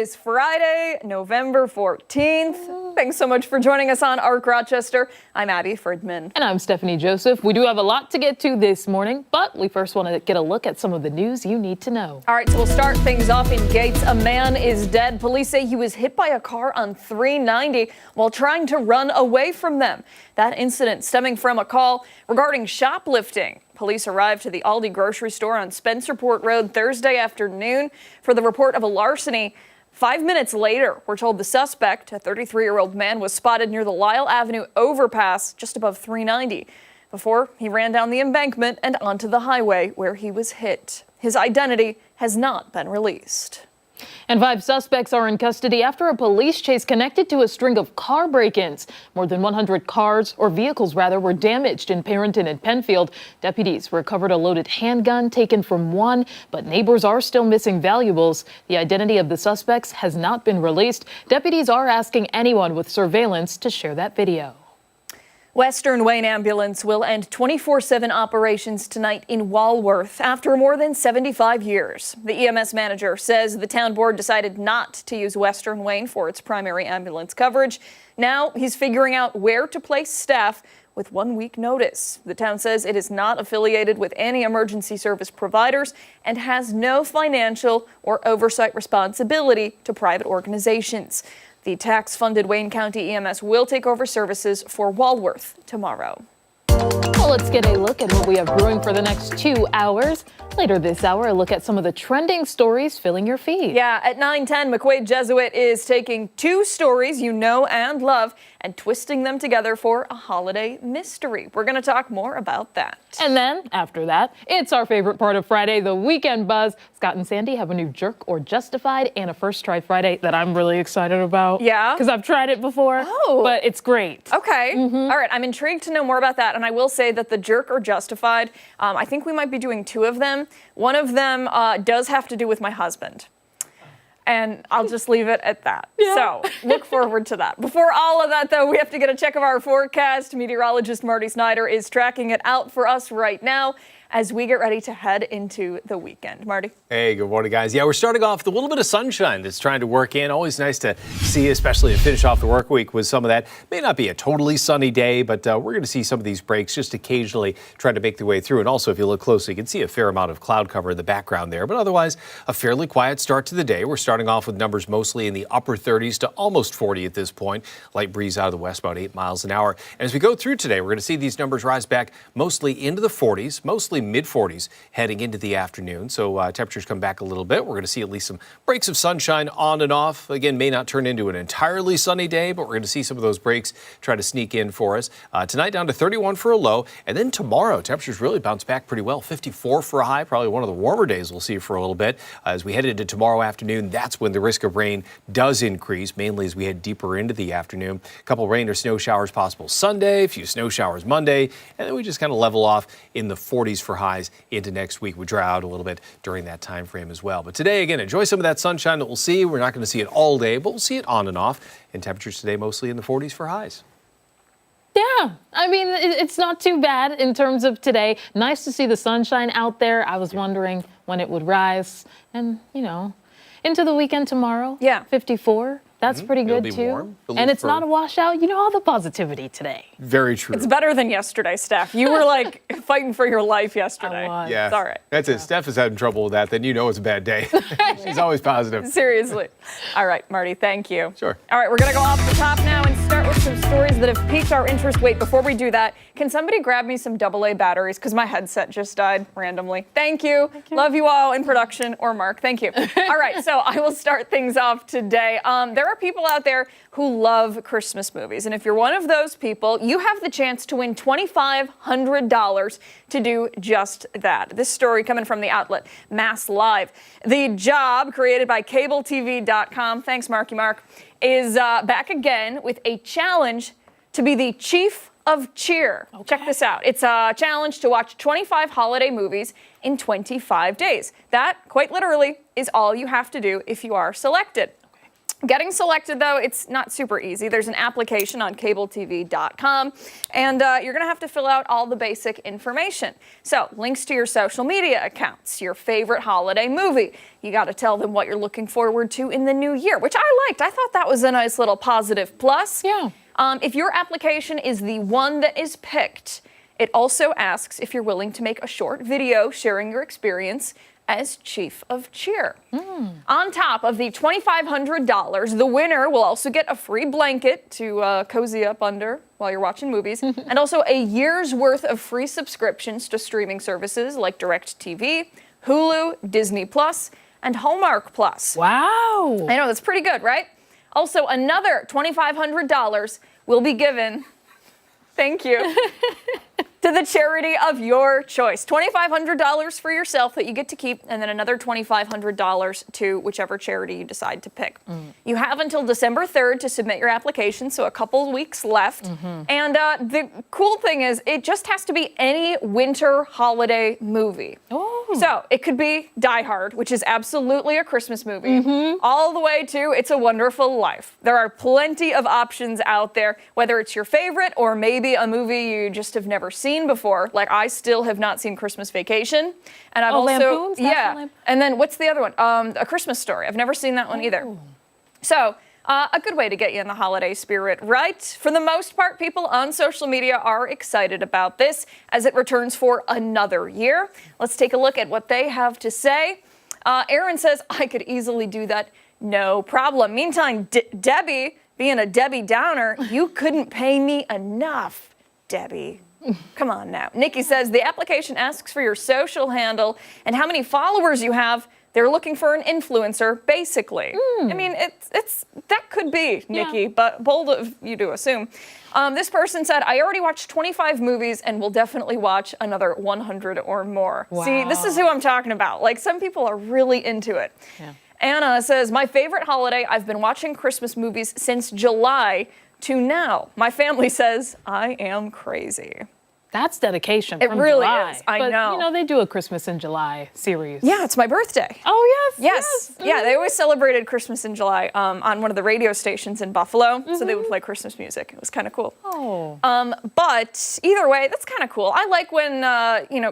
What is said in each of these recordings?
is Friday, November 14th. Thanks so much for joining us on ARC Rochester. I'm Abby Ferdman. And I'm Stephanie Joseph. We do have a lot to get to this morning, but we first want to get a look at some of the news you need to know. All right, so we'll start things off in Gates. A man is dead. Police say he was hit by a car on 390 while trying to run away from them. That incident stemming from a call regarding shoplifting. Police arrived to the Aldi grocery store on Spencerport Road Thursday afternoon for the report of a larceny. 5 minutes later, we're told the suspect, a 33-year-old man, was spotted near the Lyle Avenue overpass just above 390 before he ran down the embankment and onto the highway where he was hit. His identity has not been released. And 5 suspects are in custody after a police chase connected to a string of car break-ins. More than 100 cars, or vehicles rather, were damaged in Perrinton and Penfield. Deputies recovered a loaded handgun taken from one, but neighbors are still missing valuables. The identity of the suspects has not been released. Deputies are asking anyone with surveillance to share that video. Western Wayne Ambulance will end 24/7 operations tonight in Walworth after more than 75 years. The EMS manager says the town board decided not to use Western Wayne for its primary ambulance coverage. Now he's figuring out where to place staff with 1 week notice. The town says it is not affiliated with any emergency service providers and has no financial or oversight responsibility to private organizations. The tax-funded Wayne County EMS will take over services for Walworth tomorrow. Well, let's get a look at what we have brewing for the next 2 hours. Later this hour, a look at some of the trending stories filling your feed. Yeah, at 9:10, McQuaid Jesuit is taking 2 stories you know and love and twisting them together for a holiday mystery. We're going to talk more about that. And then, after that, it's our favorite part of Friday, the Weekend Buzz. Scott and Sandy have a new Jerk or Justified and a First Try Friday that I'm really excited about. Yeah? Because I've tried it before, but it's great. Okay. All right, I'm intrigued to know more about that, and I will say that the Jerk or Justified, I think we might be doing 2 of them. One of them does have to do with my husband. And I'll just leave it at that. Yeah. So look forward to that. Before all of that, though, we have to get a check of our forecast. Meteorologist Marty Snyder is tracking it out for us right now as we get ready to head into the weekend. Marty? Hey, good morning, guys. Yeah, we're starting off with a little bit of sunshine that's trying to work in. Always nice to see, especially to finish off the work week with some of that. May not be a totally sunny day, but we're going to see some of these breaks just occasionally trying to make their way through. And also, if you look closely, you can see a fair amount of cloud cover in the background there. But otherwise, a fairly quiet start to the day. We're starting off with numbers mostly in the upper 30s to almost 40 at this point. Light breeze out of the west, about 8 miles an hour. And as we go through today, we're going to see these numbers rise back mostly into the 40s, mostly mid-40s heading into the afternoon. So temperatures come back a little bit. We're going to see at least some breaks of sunshine on and off. Again, may not turn into an entirely sunny day, but we're going to see some of those breaks try to sneak in for us. Tonight down to 31 for a low. And then tomorrow, temperatures really bounce back pretty well. 54 for a high, probably one of the warmer days we'll see for a little bit. As we head into tomorrow afternoon, that's when the risk of rain does increase, mainly as we head deeper into the afternoon. A couple rain or snow showers possible Sunday, a few snow showers Monday, and then we just kind of level off in the 40s for highs into next week. We dry out a little bit during that time frame as well. But today, again, enjoy some of that sunshine that we'll see. We're not going to see it all day, but we'll see it on and off. And temperatures today mostly in the 40s for highs. Yeah, I mean, it's not too bad in terms of today. Nice to see the sunshine out there. I was wondering when it would rise. And, you know, into the weekend tomorrow. Yeah. 54. That's pretty good, It'll be too. warm. And it's not a washout. You know, all the positivity today. Very true. It's better than yesterday, Steph. You were like fighting for your life yesterday. I was. Yeah, it's all right. That's it. Steph is having trouble with that. Then you know it's a bad day. She's always positive. Seriously. All right, Marty, thank you. Sure. All right, we're going to go off the top now and start with some stories that have piqued our interest. Wait, before we do that, can somebody grab me some AA batteries? Because my headset just died randomly. Thank you. Love you all in production, or Mark. Thank you. All right, so I will start things off today. There are people out there who love Christmas movies. And if you're one of those people, you have the chance to win $2,500 to do just that. This story coming from the outlet Mass Live. The Job, created by CableTV.com, thanks Marky Mark, is back again with a challenge to be the chief of cheer. Okay. Check this out. It's a challenge to watch 25 holiday movies in 25 days. That, quite literally, is all you have to do if you are selected. Getting selected, though, it's not super easy. There's an application on cabletv.com, and you're going to have to fill out all the basic information. So, links to your social media accounts, your favorite holiday movie. You got to tell them what you're looking forward to in the new year, which I liked. I thought that was a nice little positive plus. Yeah. If your application is the one that is picked, it also asks if you're willing to make a short video sharing your experience as chief of cheer. On top of the $2,500, the winner will also get a free blanket to cozy up under while you're watching movies, and also a year's worth of free subscriptions to streaming services like DirecTV, Hulu, Disney Plus, and Hallmark Plus. Wow. I know, that's pretty good, right? Also, another $2,500 will be given, thank you, to the charity of your choice. $2,500 for yourself that you get to keep, and then another $2,500 to whichever charity you decide to pick. You have until December 3rd to submit your application, so a couple weeks left. And the cool thing is, it just has to be any winter holiday movie. So it could be Die Hard, which is absolutely a Christmas movie, all the way to It's a Wonderful Life. There are plenty of options out there, whether it's your favorite or maybe a movie you just have never seen before. Like, I still have not seen Christmas Vacation, and I've also Lampoons? yeah. And then what's the other one? A Christmas Story. I've never seen that one either. So a good way to get you in the holiday spirit, right? For the most part, people on social media are excited about this as it returns for another year. Let's take a look at what they have to say. Aaron says, I could easily do that, no problem. Meantime, Debbie, being a Debbie Downer, you couldn't pay me enough, Debbie. Come on now. Nikki says, the application asks for your social handle and how many followers you have. They're looking for an influencer, basically. I mean, it's that could be, Nikki, but bold of you to assume. This person said, I already watched 25 movies and will definitely watch another 100 or more. Wow. See, this is who I'm talking about. Like, some people are really into it. Yeah. Anna says, my favorite holiday, I've been watching Christmas movies since July to now. My family says I am crazy. That's dedication. It from really July. is. I but, know. You know, they do a Christmas in July series. Yeah, it's my birthday. Oh, yes. Yes. Yeah, they always celebrated Christmas in July on one of the radio stations in Buffalo. So they would play Christmas music. It was kind of cool. Oh. But either way, that's kind of cool. I like when,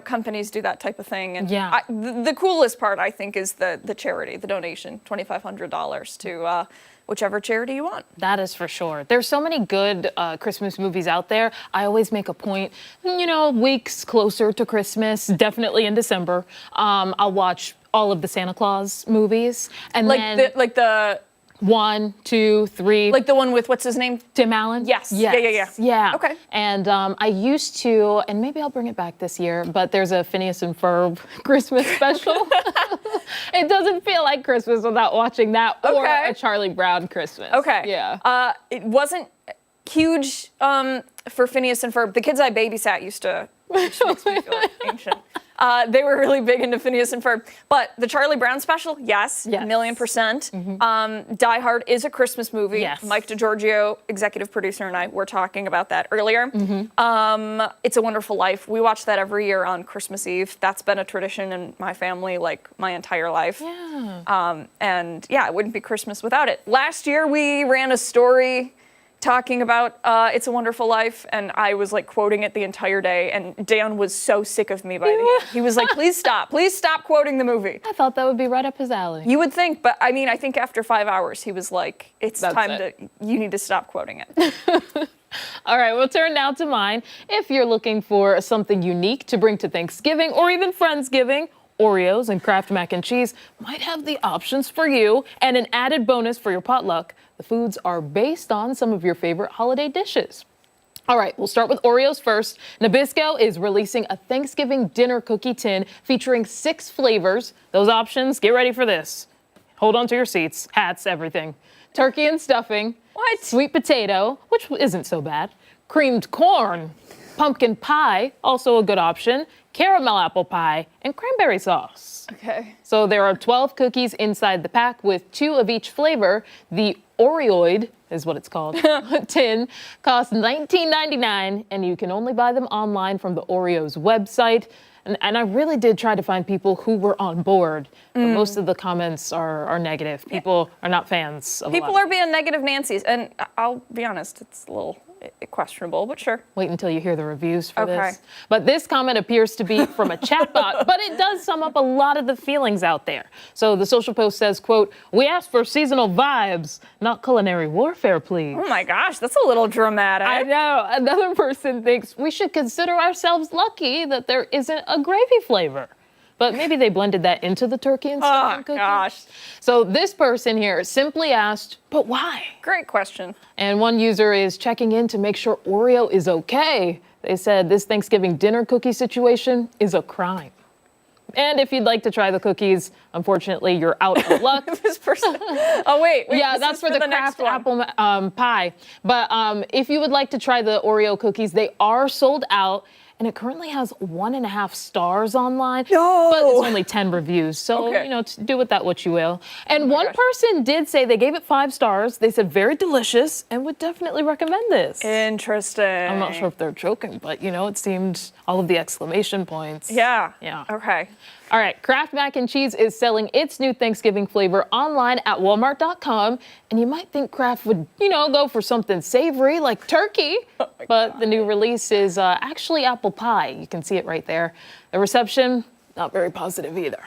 companies do that type of thing. And Yeah. the coolest part, I think, is the charity, the donation, $2,500 to whichever charity you want. That is for sure. There's so many good Christmas movies out there. I always make a point, weeks closer to Christmas, definitely in December, I'll watch all of the Santa Claus movies. And then the 1, 2, 3. Like the one with, what's his name? Tim Allen? Yes. Yeah. Okay. And I used to, and maybe I'll bring it back this year, but there's a Phineas and Ferb Christmas special. It doesn't feel like Christmas without watching that or a Charlie Brown Christmas. Okay. Yeah. It wasn't huge for Phineas and Ferb. The kids I babysat used to, which makes me feel ancient. They were really big into Phineas and Ferb. But the Charlie Brown special, yes. 1,000,000%. Die Hard is a Christmas movie. Yes. Mike DiGiorgio, executive producer, and I were talking about that earlier. It's a Wonderful Life. We watch that every year on Christmas Eve. That's been a tradition in my family, like, my entire life. Yeah. And yeah, it wouldn't be Christmas without it. Last year, we ran a story talking about It's a Wonderful Life, and I was like quoting it the entire day, and Dan was so sick of me by the end. He was like, please stop quoting the movie. I thought that would be right up his alley. You would think, but I mean, I think after 5 hours, he was like, you need to stop quoting it. All right, we'll turn now to mine. If you're looking for something unique to bring to Thanksgiving or even Friendsgiving, Oreos and Kraft mac and cheese might have the options for you. And an added bonus for your potluck, the foods are based on some of your favorite holiday dishes. All right, we'll start with Oreos first. Nabisco is releasing a Thanksgiving dinner cookie tin featuring 6 flavors. Those options, get ready for this. Hold on to your seats, hats, everything. Turkey and stuffing. What? Sweet potato, which isn't so bad. Creamed corn. Pumpkin pie, also a good option. Caramel apple pie, and cranberry sauce. Okay. So there are 12 cookies inside the pack with 2 of each flavor. The Oreoid, is what it's called. Tin costs $19.99, and you can only buy them online from the Oreo's website. And I really did try to find people who were on board, but most of the comments are negative. People are not fans of People are being negative Nancy's, and I'll be honest, it's a little questionable, but sure. Wait until you hear the reviews for this. But this comment appears to be from a chatbot, but it does sum up a lot of the feelings out there. So the social post says, quote, "We asked for seasonal vibes, not culinary warfare, please." Oh my gosh, that's a little dramatic. I know. Another person thinks we should consider ourselves lucky that there isn't a gravy flavor. But maybe they blended that into the turkey and stuff. Oh, gosh. So this person here simply asked, but why? Great question. And one user is checking in to make sure Oreo is okay. They said this Thanksgiving dinner cookie situation is a crime. And if you'd like to try the cookies, unfortunately, you're out of luck. This person. Oh, wait. Yeah, that's for the Kraft apple pie. But if you would like to try the Oreo cookies, they are sold out. And it currently has 1.5 stars online, but it's only 10 reviews. So, you know, do with that what you will. And one person did say they gave it 5 stars. They said very delicious and would definitely recommend this. Interesting. I'm not sure if they're joking, but, you know, it seemed all of the exclamation points. Yeah. Yeah. Okay. All right, Kraft Mac and Cheese is selling its new Thanksgiving flavor online at Walmart.com. And you might think Kraft would, you know, go for something savory like turkey. But the new release is actually apple pie. You can see it right there. The reception, not very positive either.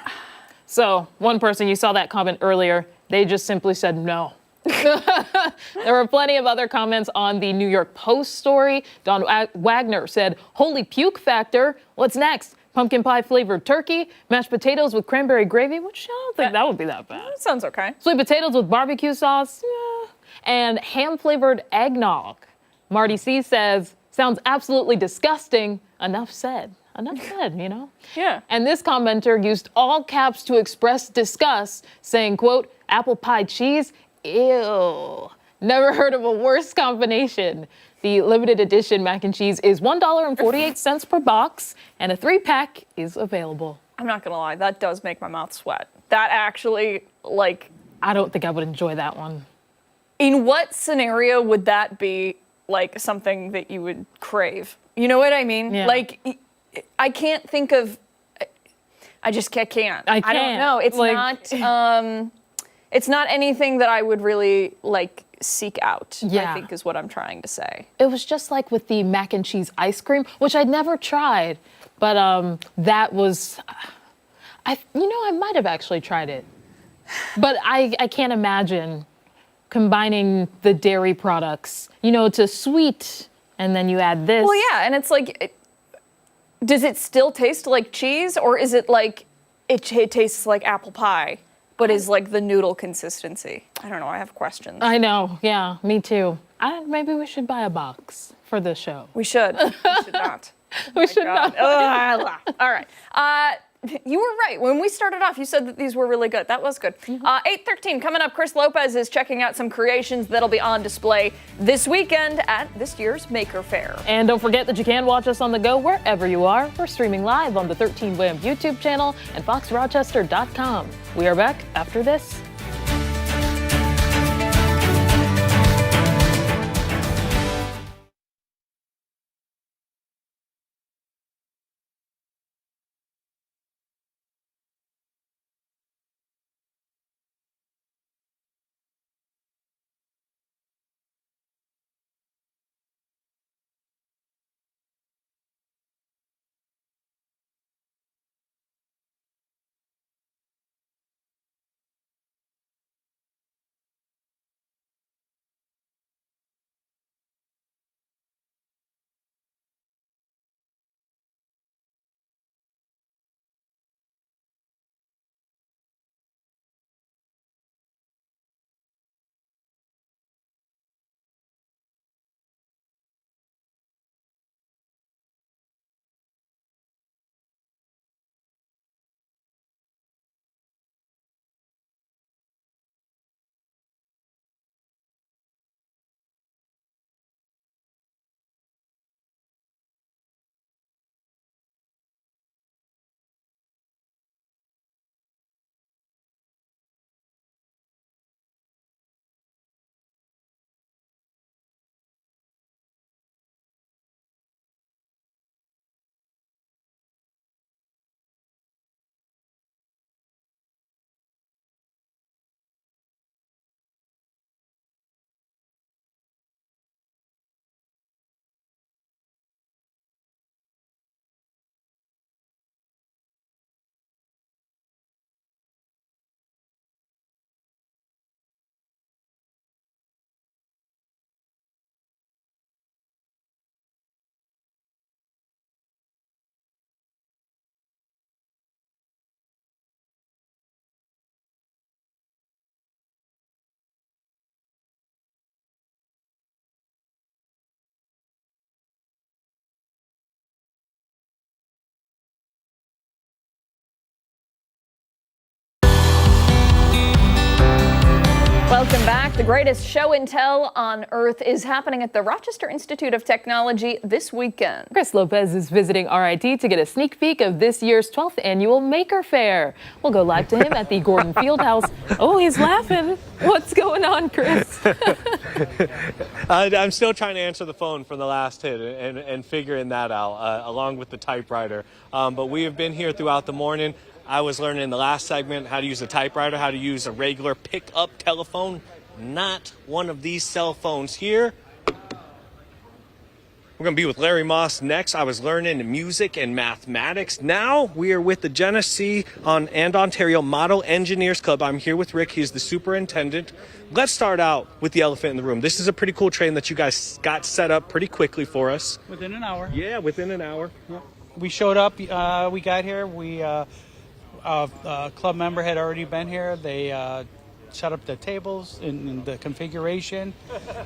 So one person, you saw that comment earlier, they just simply said no. There were plenty of other comments on the New York Post story. Don Wagner said, "Holy puke factor. What's next? Pumpkin pie flavored turkey, mashed potatoes with cranberry gravy," which I don't think that would be that bad. That sounds okay. Sweet potatoes with barbecue sauce, and ham flavored eggnog. Marty C says, "Sounds absolutely disgusting. Enough said." Enough said, you know? Yeah. And this commenter used all caps to express disgust, saying, quote, "Apple pie cheese? Ew. Never heard of a worse combination." The limited edition mac and cheese is $1.48 per box, and a 3-pack is available. I'm not gonna lie, that does make my mouth sweat. That actually, like... I don't think I would enjoy that one. In what scenario would that be, like, something that you would crave? You know what I mean? Yeah. Like, I can't think of... I just can't. I can't. I don't know. It's like, not... it's not anything that I would really, like, seek out, Yeah. I think is what I'm trying to say. It was just like with the mac and cheese ice cream, which I'd never tried, but that was, I might have actually tried it, but I can't imagine combining the dairy products, you know, to sweet, and then you add this. Well, yeah, and it's like, does it still taste like cheese, or is it like, it tastes like apple pie? But is like the noodle consistency? I don't know. I have questions. I know. Yeah, me too. Maybe we should buy a box for this show. We should. We should not. We should not. All right. You were right. When we started off, you said that these were really good. That was good. 8:13 coming up. Chris Lopez is checking out some creations that'll be on display this weekend at this year's Maker Faire. And don't forget that you can watch us on the go wherever you are. We're streaming live on the 13 WHAM YouTube channel and foxrochester.com. We are back after this. The greatest show and tell on earth is happening at the Rochester Institute of Technology this weekend. Chris Lopez is visiting RIT to get a sneak peek of this year's 12th annual Maker Faire. We'll go live to him at the Gordon Fieldhouse. Oh, he's laughing. What's going on, Chris? I'm still trying to answer the phone from the last hit and figuring that out, along with the typewriter. But we have been here throughout the morning. I was learning in the last segment how to use a typewriter, how to use a regular pick-up telephone, not one of these cell phones here. We're going to be with Larry Moss next. I was learning music and mathematics. Now we are with the Genesee and Ontario Model Engineers Club. I'm here with Rick. He's the superintendent. Let's start out with the elephant in the room. This is a pretty cool train that you guys got set up pretty quickly for us. Within an hour. Yeah, within an hour. Yeah. We showed up. We got here. A club member had already been here. They set up the tables in the configuration.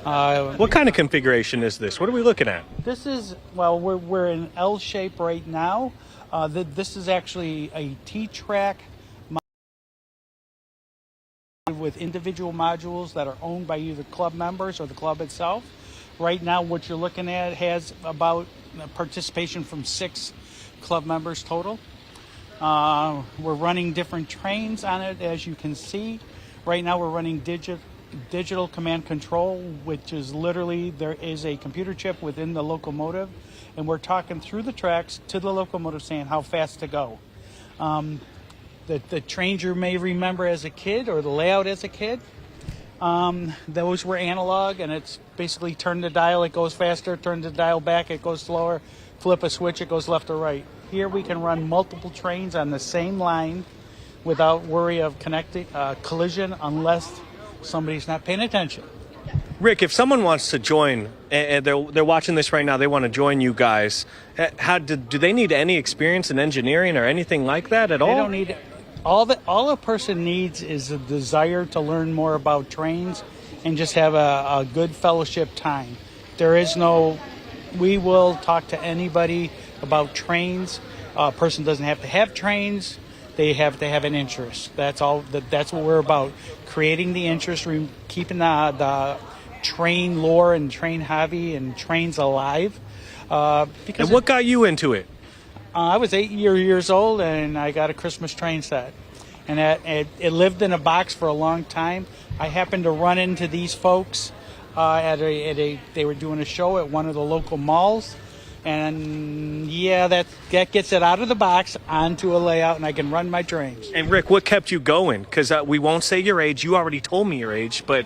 What kind of configuration is this? What are we looking at? This is, well, we're in L shape right now. This is actually a T-track with individual modules that are owned by either club members or the club itself. Right now, what you're looking at has about participation from 6 club members total. We're running different trains on it, as you can see. Right now we're running digital command control, which is literally there is a computer chip within the locomotive, and we're talking through the tracks to the locomotive saying how fast to go. The trains you may remember as a kid, or the layout as a kid, those were analog, and it's basically turn the dial, it goes faster, turn the dial back, it goes slower, flip a switch, it goes left or right. Here we can run multiple trains on the same line without worry of collision unless somebody's not paying attention. Rick, if someone wants to join, and they're watching this right now, they want to join you guys, do they need any experience in engineering or anything like that at all? They don't need all a person needs is a desire to learn more about trains and just have a good fellowship time. We will talk to anybody about trains. A person doesn't have to have trains. They have to have an interest. That's all. That's what we're about. Creating the interest, keeping the train lore and train hobby and trains alive. And what got you into it? I was 8 years old and I got a Christmas train set. And it lived in a box for a long time. I happened to run into these folks they were doing a show at one of the local malls. And yeah, that gets it out of the box onto a layout, and I can run my trains. And Rick, what kept you going? Because we won't say your age. You already told me your age, but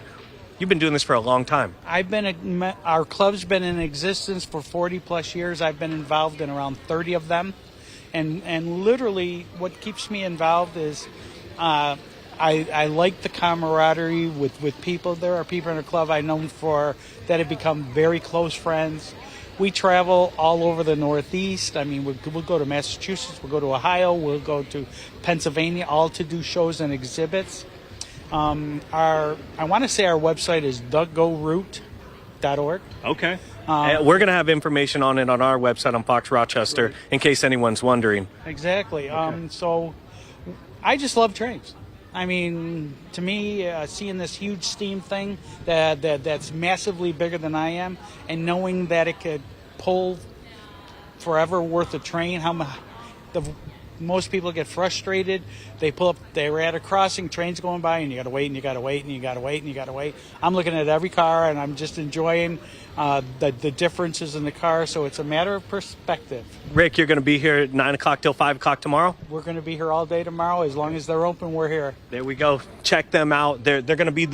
you've been doing this for a long time. Our club's been in existence for 40 plus years. I've been involved in around 30 of them, and literally, what keeps me involved is I like the camaraderie with people. There are people in the club I know that have become very close friends. We travel all over the Northeast. I mean, we'll go to Massachusetts, we'll go to Ohio, we'll go to Pennsylvania, all to do shows and exhibits. I want to say our website is duckgoroute.org. Okay. We're going to have information on it on our website on Fox Rochester, in case anyone's wondering. Exactly. So I just love trains. I mean, to me, seeing this huge steam thing that's massively bigger than I am, and knowing that it could pull forever worth of train, most people get frustrated. They're at a crossing, train's going by, and you got to wait, and you got to wait, and you got to wait, and you got to wait. I'm looking at every car, and I'm just enjoying the differences in the car, so it's a matter of perspective. Rick, you're going to be here at 9 o'clock till 5 o'clock tomorrow? We're going to be here all day tomorrow. As long as they're open, we're here. There we go. Check them out. They're going to be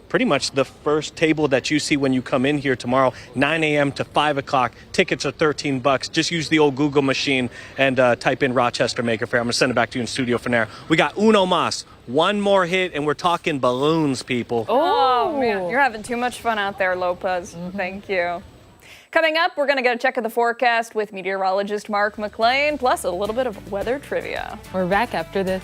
pretty much the first table that you see when you come in here tomorrow, 9 a.m. to 5 o'clock. Tickets are $13. Just use the old Google machine and type in Rochester Maker Faire. I'm going to send it back to you in studio for now. We got Uno Mas. One more hit, and we're talking balloons, people. Oh, man. You're having too much fun out there, Lopez. Thank you. Coming up, we're going to get a check of the forecast with meteorologist Mark McQuaid, plus a little bit of weather trivia. We're back after this.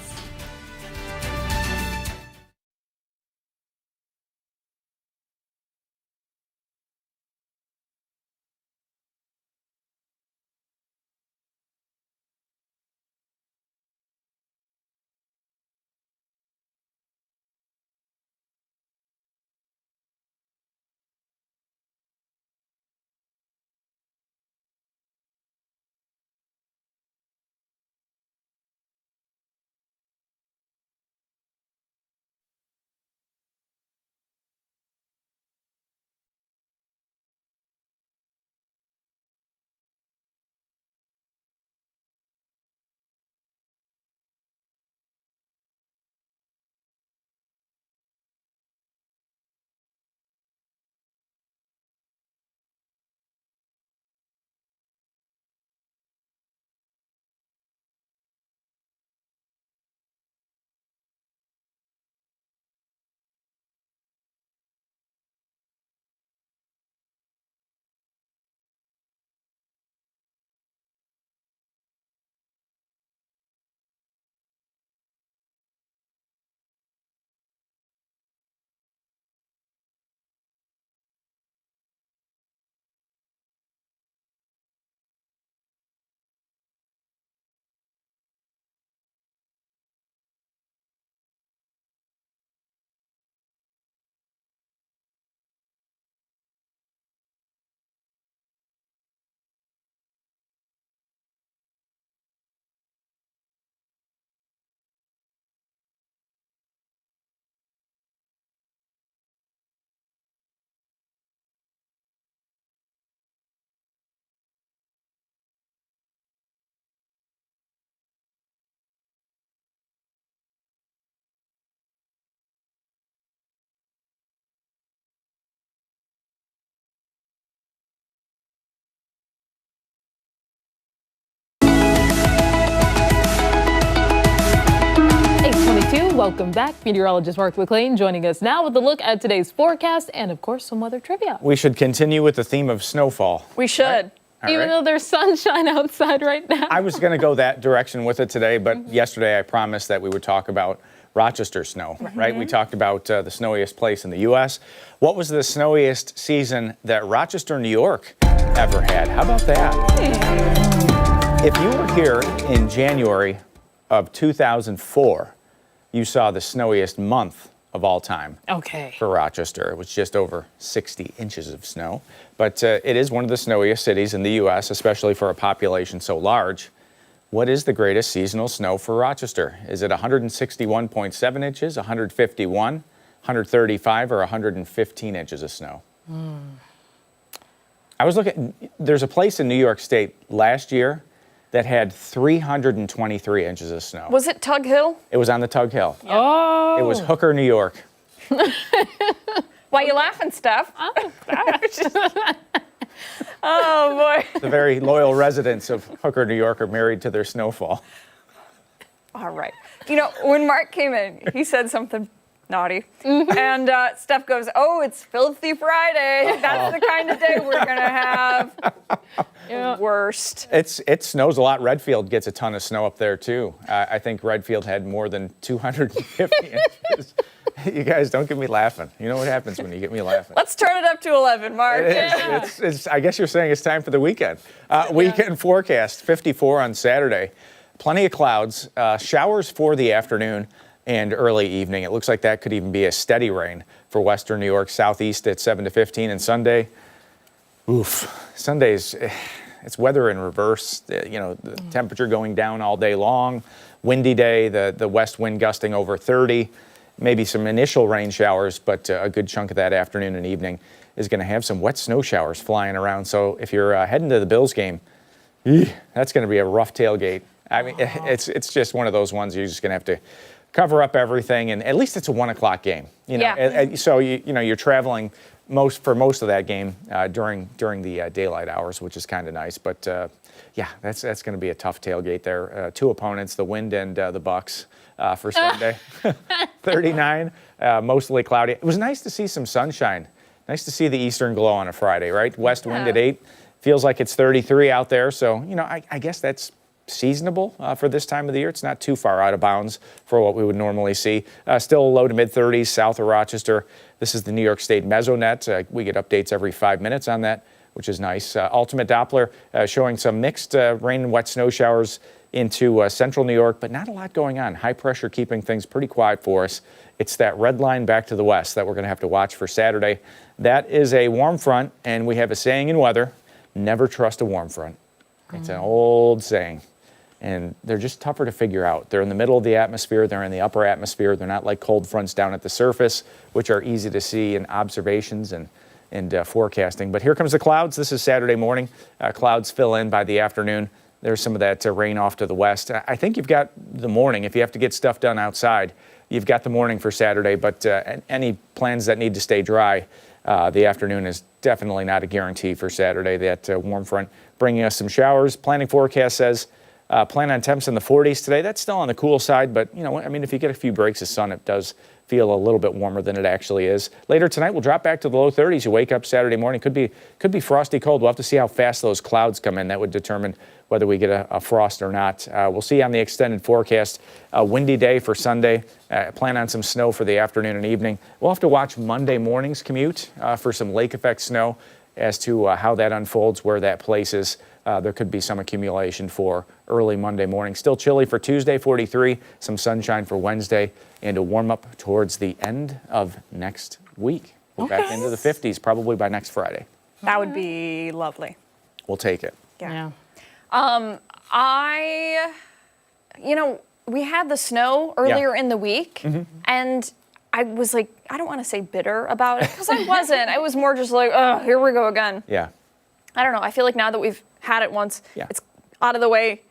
Welcome back. Meteorologist Mark McQuaid joining us now with a look at today's forecast and, of course, some weather trivia. We should continue with the theme of snowfall. We should. Right? Even though there's sunshine outside right now. I was going to go that direction with it today, but yesterday I promised that we would talk about Rochester snow, right? We talked about the snowiest place in the U.S. What was the snowiest season that Rochester, New York ever had? How about that? If you were here in January of 2004, you saw the snowiest month of all time. Okay. For Rochester. It was just over 60 inches of snow. But it is one of the snowiest cities in the U.S., especially for a population so large. What is the greatest seasonal snow for Rochester? Is it 161.7 inches, 151, 135, or 115 inches of snow? I was looking, there's a place in New York State last year that had 323 inches of snow. Was it Tug Hill? It was on the Tug Hill. Oh. It was Hooker, New York. Why you laughing, Steph? Oh, boy. The very loyal residents of Hooker, New York are married to their snowfall. All right. You know, when Mark came in, he said something naughty. And Steph goes, oh, it's Filthy Friday. That's the kind of day we're going to have. Worst. It snows a lot. Redfield gets a ton of snow up there, too. I think Redfield had more than 250 inches. You guys, don't get me laughing. You know what happens when you get me laughing. Let's turn it up to 11, Mark. I guess you're saying it's time for the weekend. Weekend forecast, 54 on Saturday. Plenty of clouds, showers for the afternoon and early evening. It looks like that could even be a steady rain for western New York, southeast at 7 to 15. And Sunday, Sunday's, it's weather in reverse. The temperature going down all day long. Windy day, the west wind gusting over 30. Maybe some initial rain showers, but a good chunk of that afternoon and evening is going to have some wet snow showers flying around. So if you're heading to the Bills game, that's going to be a rough tailgate. I mean, it's just one of those ones you're just going to have to cover up everything, and at least it's a 1 o'clock game. So you're traveling for most of that game during the daylight hours, which is kind of nice. But that's going to be a tough tailgate there. Two opponents, the Wind and the Bucks. For Sunday. 39, mostly cloudy. It was nice to see some sunshine. Nice to see the eastern glow on a Friday, right? West wind at 8. Feels like it's 33 out there. So, I guess that's seasonable for this time of the year. It's not too far out of bounds for what we would normally see. Still low to mid 30s south of Rochester. This is the New York State Mesonet. We get updates every 5 minutes on that, which is nice. Ultimate Doppler showing some mixed rain and wet snow showers into central New York, but not a lot going on. High pressure keeping things pretty quiet for us. It's that red line back to the west that we're going to have to watch for Saturday. That is a warm front, and we have a saying in weather, never trust a warm front. It's an old saying, and they're just tougher to figure out. They're in the middle of the atmosphere. They're in the upper atmosphere. They're not like cold fronts down at the surface, which are easy to see in observations and forecasting. But here comes the clouds. This is Saturday morning. Clouds fill in by the afternoon. There's some of that rain off to the west. I think you've got the morning. If you have to get stuff done outside, you've got the morning for Saturday. But any plans that need to stay dry, the afternoon is definitely not a guarantee for Saturday. That warm front bringing us some showers. Planning forecast says plan on temps in the 40s today. That's still on the cool side, but if you get a few breaks of sun, it does feel a little bit warmer than it actually is. Later tonight, we'll drop back to the low 30s. You wake up Saturday morning, could be frosty cold. We'll have to see how fast those clouds come in. That would determine whether we get a frost or not. We'll see on the extended forecast. A windy day for Sunday. Plan on some snow for the afternoon and evening. We'll have to watch Monday morning's commute for some lake effect snow as to how that unfolds, where that places. There could be some accumulation for early Monday morning. Still chilly for Tuesday, 43. Some sunshine for Wednesday, and a warm up towards the end of next week. We're back into the 50s probably by next Friday. That would be lovely. We'll take it. Yeah. We had the snow earlier in the week, and I was like, I don't want to say bitter about it, because I wasn't. I was more just like, oh, here we go again. Yeah. I don't know. I feel like now that we've had it once, it's out of the way.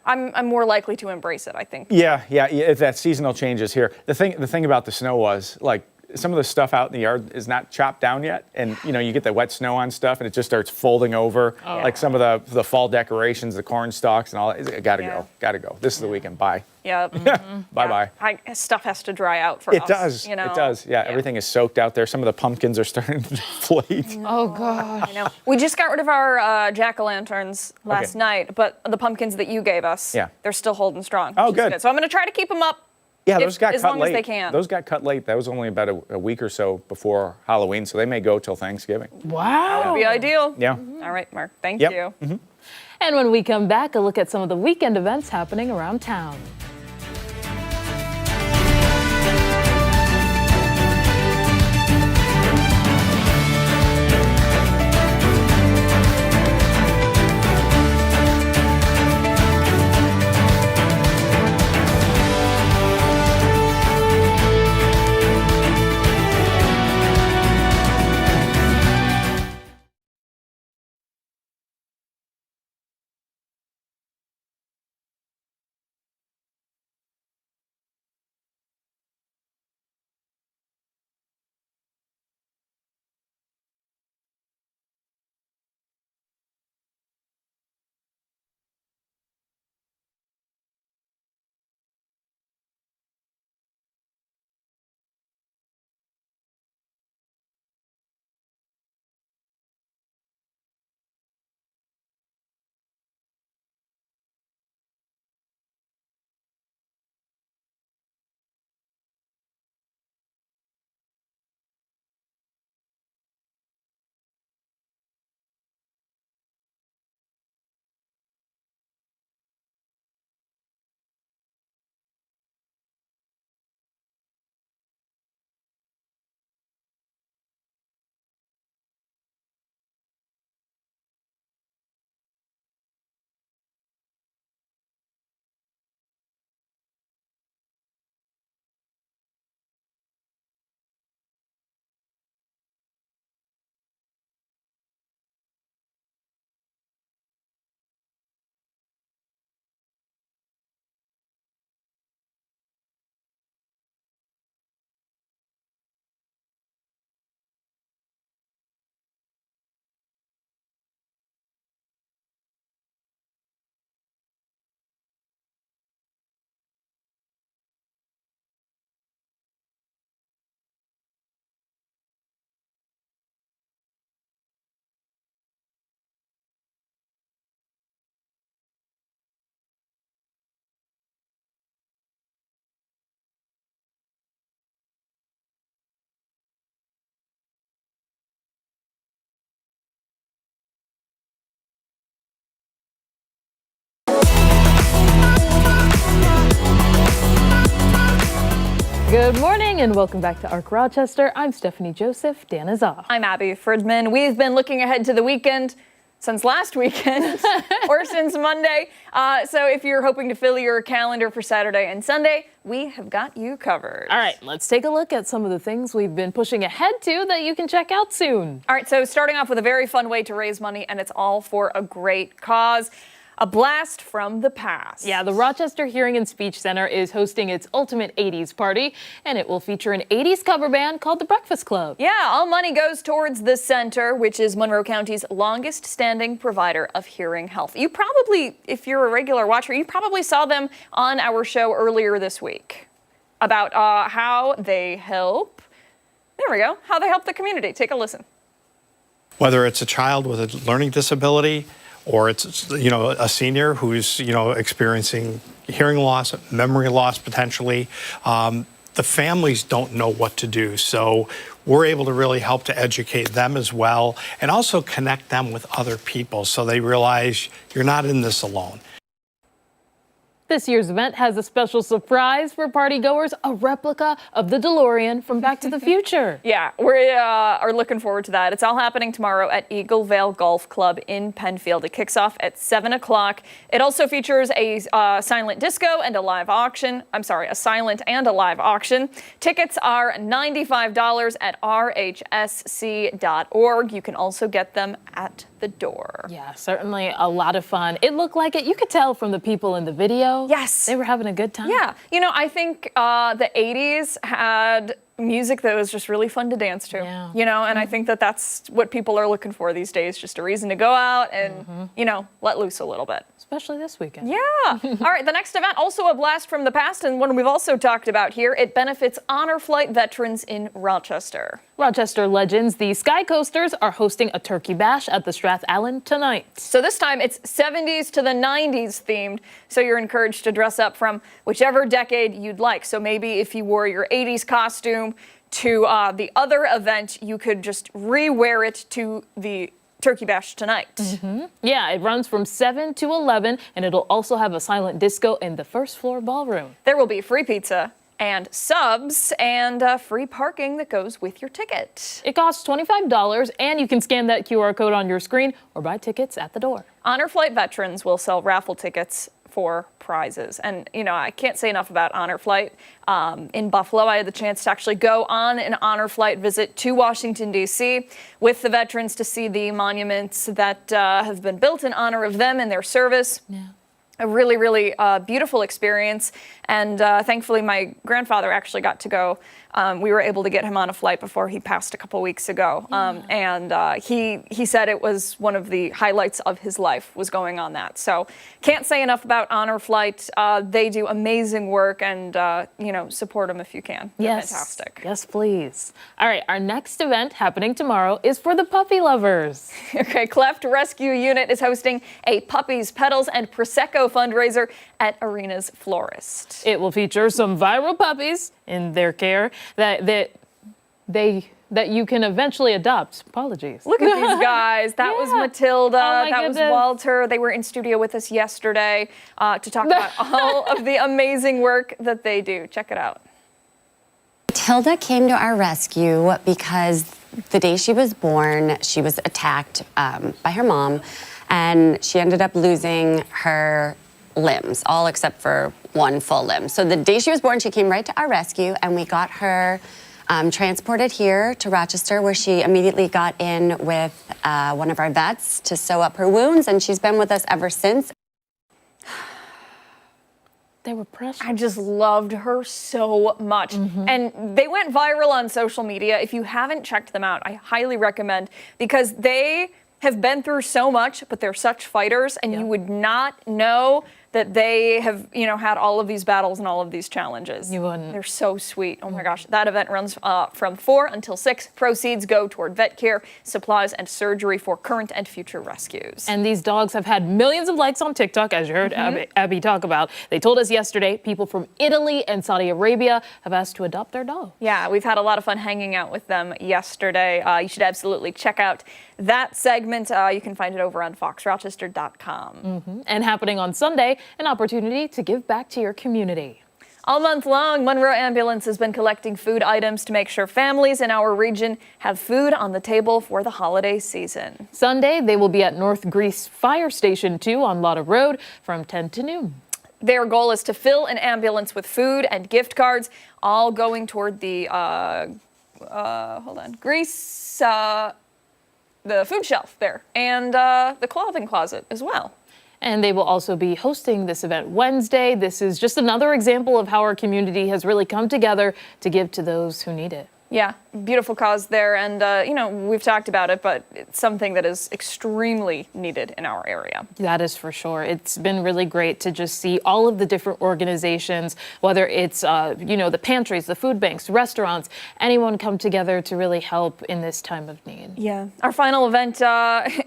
I'm more likely to embrace it, I think. Yeah. If that seasonal change is here. The thing about the snow was, like, some of the stuff out in the yard is not chopped down yet, and you get the wet snow on stuff, and it just starts folding over. Like some of the fall decorations, the corn stalks, and all that. Gotta go. This is the weekend. Bye. Yep. Bye. Stuff has to dry out for It us. does. It does. Yeah, everything is soaked out there. Some of the pumpkins are starting to deflate. Oh, God. I know. We just got rid of our jack-o'-lanterns last night, but the pumpkins that you gave us, they're still holding strong. Oh, which is good. So I'm going to try to keep them up. Yeah, those got as cut long late. as they can. Those got cut late. That was only about a week or so before Halloween, so they may go till Thanksgiving. Wow. That would be ideal. Yeah. All right, Mark. Thank you. And when we come back, a look at some of the weekend events happening around town. Good morning and welcome back to ARC Rochester. I'm Stephanie Joseph. Dan is off. I'm Abby Fridman. We've been looking ahead to the weekend since last weekend or since Monday. So if you're hoping to fill your calendar for Saturday and Sunday, we have got you covered. All right, let's take a look at some of the things we've been pushing ahead to that you can check out soon. All right, so starting off with a very fun way to raise money, and it's all for a great cause. A blast from the past. Yeah, the Rochester Hearing and Speech Center is hosting its Ultimate 80s Party, and it will feature an 80s cover band called the Breakfast Club. Yeah, all money goes towards the center, which is Monroe County's longest standing provider of hearing health. You probably, if you're a regular watcher, you probably saw them on our show earlier this week about how they help, there we go, how they help the community. Take a listen. Whether it's a child with a learning disability, or it's, a senior who's, experiencing hearing loss, memory loss potentially, the families don't know what to do. So we're able to really help to educate them as well and also connect them with other people so they realize you're not in this alone. This year's event has a special surprise for partygoers, a replica of the DeLorean from Back to the Future. Yeah, we are looking forward to that. It's all happening tomorrow at Eagle Vale Golf Club in Penfield. It kicks off at 7 o'clock. It also features a silent disco and a live auction. I'm sorry, a silent and a live auction. Tickets are $95 at rhsc.org. You can also get them at the door. Yeah, certainly a lot of fun. It looked like it. You could tell from the people in the video. Yes. They were having a good time. Yeah. I think the 80s had music that was just really fun to dance to, Yeah. you know, and I think that that's what people are looking for these days, just a reason to go out and, you know, let loose a little bit. Especially this weekend. Yeah. All right, the next event, also a blast from the past and one we've also talked about here. It benefits Honor Flight veterans in Rochester. Rochester legends, the Sky Coasters, are hosting a turkey bash at the Strath Allen tonight. So this time it's 70s to the 90s themed, so you're encouraged to dress up from whichever decade you'd like. So maybe if you wore your 80s costume to the other event, you could just re-wear it to the Turkey Bash tonight. Yeah, it runs from 7 to 11, and it'll also have a silent disco in the first floor ballroom. There will be free pizza and subs and free parking that goes with your ticket. It costs $25, and you can scan that QR code on your screen or buy tickets at the door. Honor Flight veterans will sell raffle tickets for prizes. And, you know, I can't say enough about Honor Flight. In Buffalo, I had the chance to actually go on an Honor Flight visit to Washington, D.C. with the veterans to see the monuments that have been built in honor of them and their service. Yeah. A really, really beautiful experience. And thankfully, my grandfather actually got to go. We were able to get him on a flight before he passed a couple weeks ago. And he said it was one of the highlights of his life was going on that. So can't say enough about Honor Flight. They do amazing work and, you know, support them if you can. They're Yes. fantastic. Yes, please. All right, our next event happening tomorrow is for the puppy lovers. Okay, Cleft Rescue Unit is hosting a Puppies, Petals, and Prosecco fundraiser at Arena's Florist. It will feature some viral puppies in their care that you can eventually adopt. Apologies. Look at these guys. That was Yeah. Matilda. Oh my that was goodness. Walter. They were in studio with us yesterday to talk about all of the amazing work that they do. Check it out. Matilda came to our rescue because the day she was born, she was attacked by her mom, and she ended up losing her limbs, all except for one full limb. So the day she was born, she came right to our rescue, and we got her transported here to Rochester, where she immediately got in with one of our vets to sew up her wounds, and she's been with us ever since. They were precious. I just loved her so much. And they went viral on social media. If you haven't checked them out, I highly recommend, because they have been through so much, but they're such fighters, and you would not know that they have, you know, had all of these battles and all of these challenges. You wouldn't. They're so sweet. Oh my gosh. That event runs from 4 until 6. Proceeds go toward vet care, supplies, and surgery for current and future rescues. And these dogs have had millions of likes on TikTok, as you heard Abby talk about. They told us yesterday people from Italy and Saudi Arabia have asked to adopt their dog. Yeah, we've had a lot of fun hanging out with them yesterday. You should absolutely check out that segment. You can find it over on foxrochester.com. And happening on Sunday, an opportunity to give back to your community. All month long, Monroe Ambulance has been collecting food items to make sure families in our region have food on the table for the holiday season. Sunday, they will be at North Greece Fire Station 2 on Lotta Road from 10 to noon. Their goal is to fill an ambulance with food and gift cards, all going toward the, Greece, the food shelf there, and the clothing closet as well. And they will also be hosting this event Wednesday. This is just another example of how our community has really come together to give to those who need it. Yeah, beautiful cause there, and you know, we've talked about it, but it's something that is extremely needed in our area. That is for sure. It's been really great to just see all of the different organizations, whether it's, you know, the pantries, the food banks, restaurants, anyone come together to really help in this time of need. Yeah. Our final event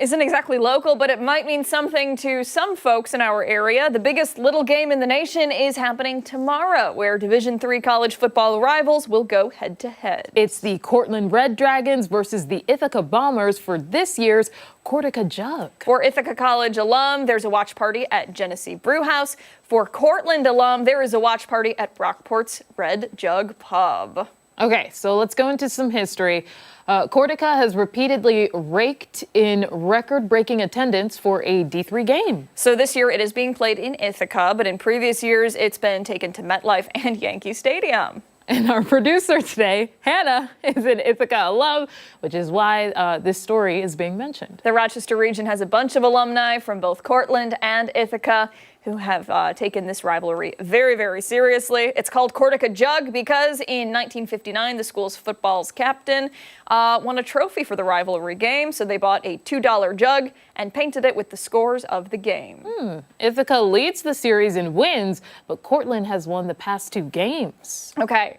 isn't exactly local, but it might mean something to some folks in our area. The biggest little game in the nation is happening tomorrow, where Division III college football rivals will go head to head. It's the Cortland Red Dragons versus the Ithaca Bombers for this year's Cortica Jug. For Ithaca College alum, there's a watch party at Genesee Brewhouse. For Cortland alum, there is a watch party at Rockport's Red Jug Pub. Okay, so let's go into some history. Cortica has repeatedly raked in record-breaking attendance for a D3 game. So this year it is being played in Ithaca, but in previous years it's been taken to MetLife and Yankee Stadium. And our producer today, Hannah, is an Ithaca alum, which is why this story is being mentioned. The Rochester region has a bunch of alumni from both Cortland and Ithaca. who have taken this rivalry very, very seriously. It's called Cortica Jug because in 1959, the school's football's captain won a trophy for the rivalry game, so they bought a $2 jug and painted it with the scores of the game. Ithaca leads the series in wins, but Cortland has won the past 2 games. Okay,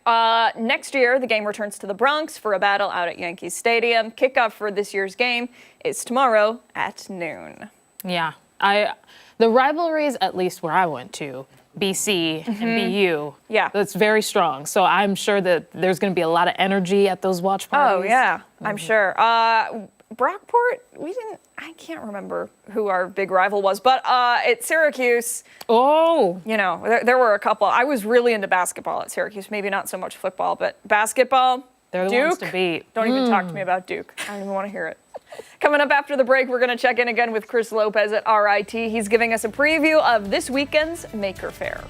next year, the game returns to the Bronx for a battle out at Yankee Stadium. Kickoff for this year's game is tomorrow at noon. Yeah, the rivalries, at least where I went to, BC and BU, Yeah. that's very strong. So I'm sure that there's going to be a lot of energy at those watch parties. Oh, yeah, I'm sure. Brockport, I can't remember who our big rival was, but at Syracuse, Oh, you know, there were a couple. I was really into basketball at Syracuse, maybe not so much football, but basketball, they're the Duke, ones to beat. Don't even talk to me about Duke. I don't even want to hear it. Coming up after the break, we're going to check in again with Chris Lopez at RIT. He's giving us a preview of this weekend's Maker Faire.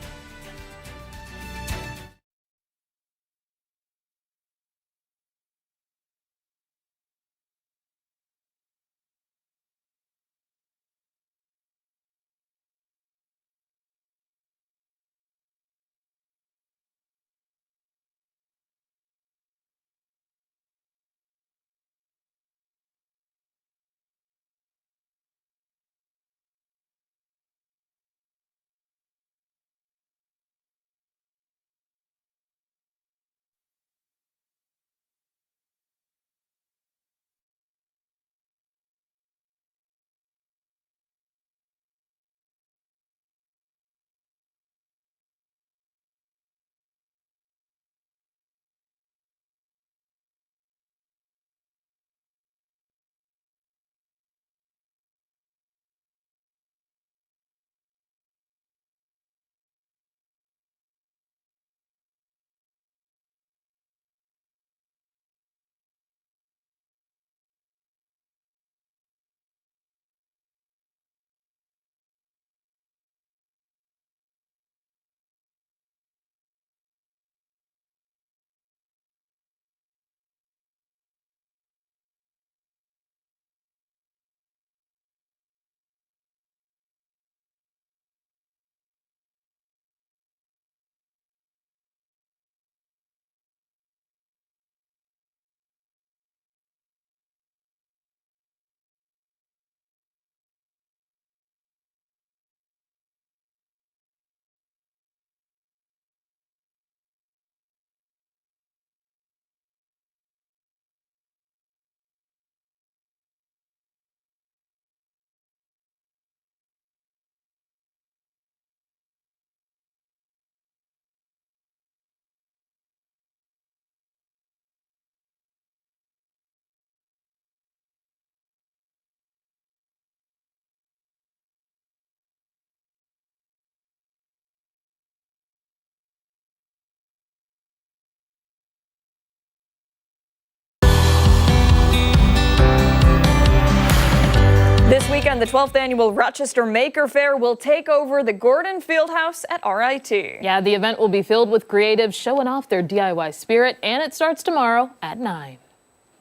This weekend, the 12th annual Rochester Maker Faire will take over the Gordon Fieldhouse at RIT. Yeah, the event will be filled with creatives showing off their DIY spirit, and it starts tomorrow at 9.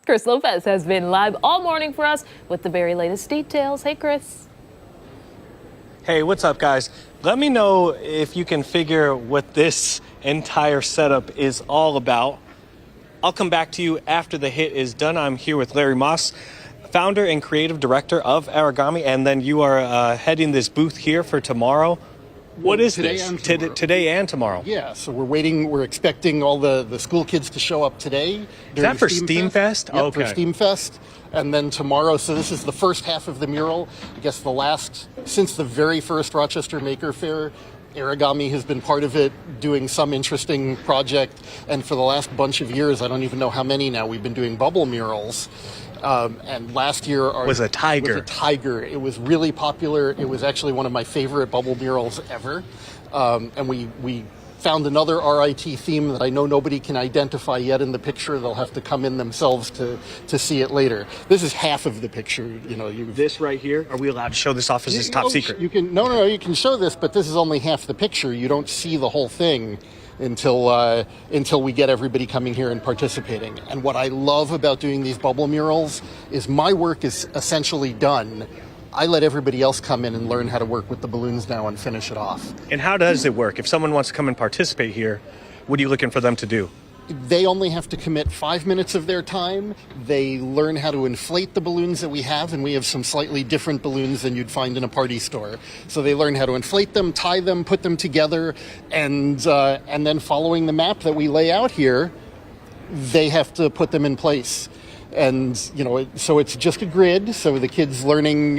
Chris Lopez has been live all morning for us with the very latest details. Hey, Chris. Hey, what's up, guys? Let me know if you can figure what this entire setup is all about. I'll come back to you after the hit is done. I'm here with Larry Moss, founder and creative director of Origami, and then you are heading this booth here for tomorrow. What is today this? And tomorrow. Today and tomorrow. Yeah, so we're expecting all the school kids to show up today. Is that for Steam Fest? Yep, Okay. for Steam Fest. And then tomorrow, so this is the first half of the mural. I guess the last, since the very first Rochester Maker Faire, Origami has been part of it, doing some interesting project. And for the last bunch of years, I don't even know how many now, we've been doing bubble murals. And last year Was a tiger. It was really popular. It was actually one of my favorite bubble murals ever. And we found another RIT theme that I know nobody can identify yet in the picture. They'll have to come in themselves to see it later. This is half of the picture. You know, This right here, are we allowed to show this off as this top secret? You can you can show this, but this is only half the picture. You don't see the whole thing until we get everybody coming here and participating. And what I love about doing these bubble murals is my work is essentially done I let everybody else come in and learn how to work with the balloons now and finish it off. And how does it work? If someone wants to come and participate here, what are you looking for them to do? They only have to commit 5 minutes of their time. They learn how to inflate the balloons that we have, and we have some slightly different balloons than you'd find in a party store. So they learn how to inflate them, tie them, put them together, and then following the map that we lay out here, they have to put them in place. And, so it's just a grid. So the kids learning,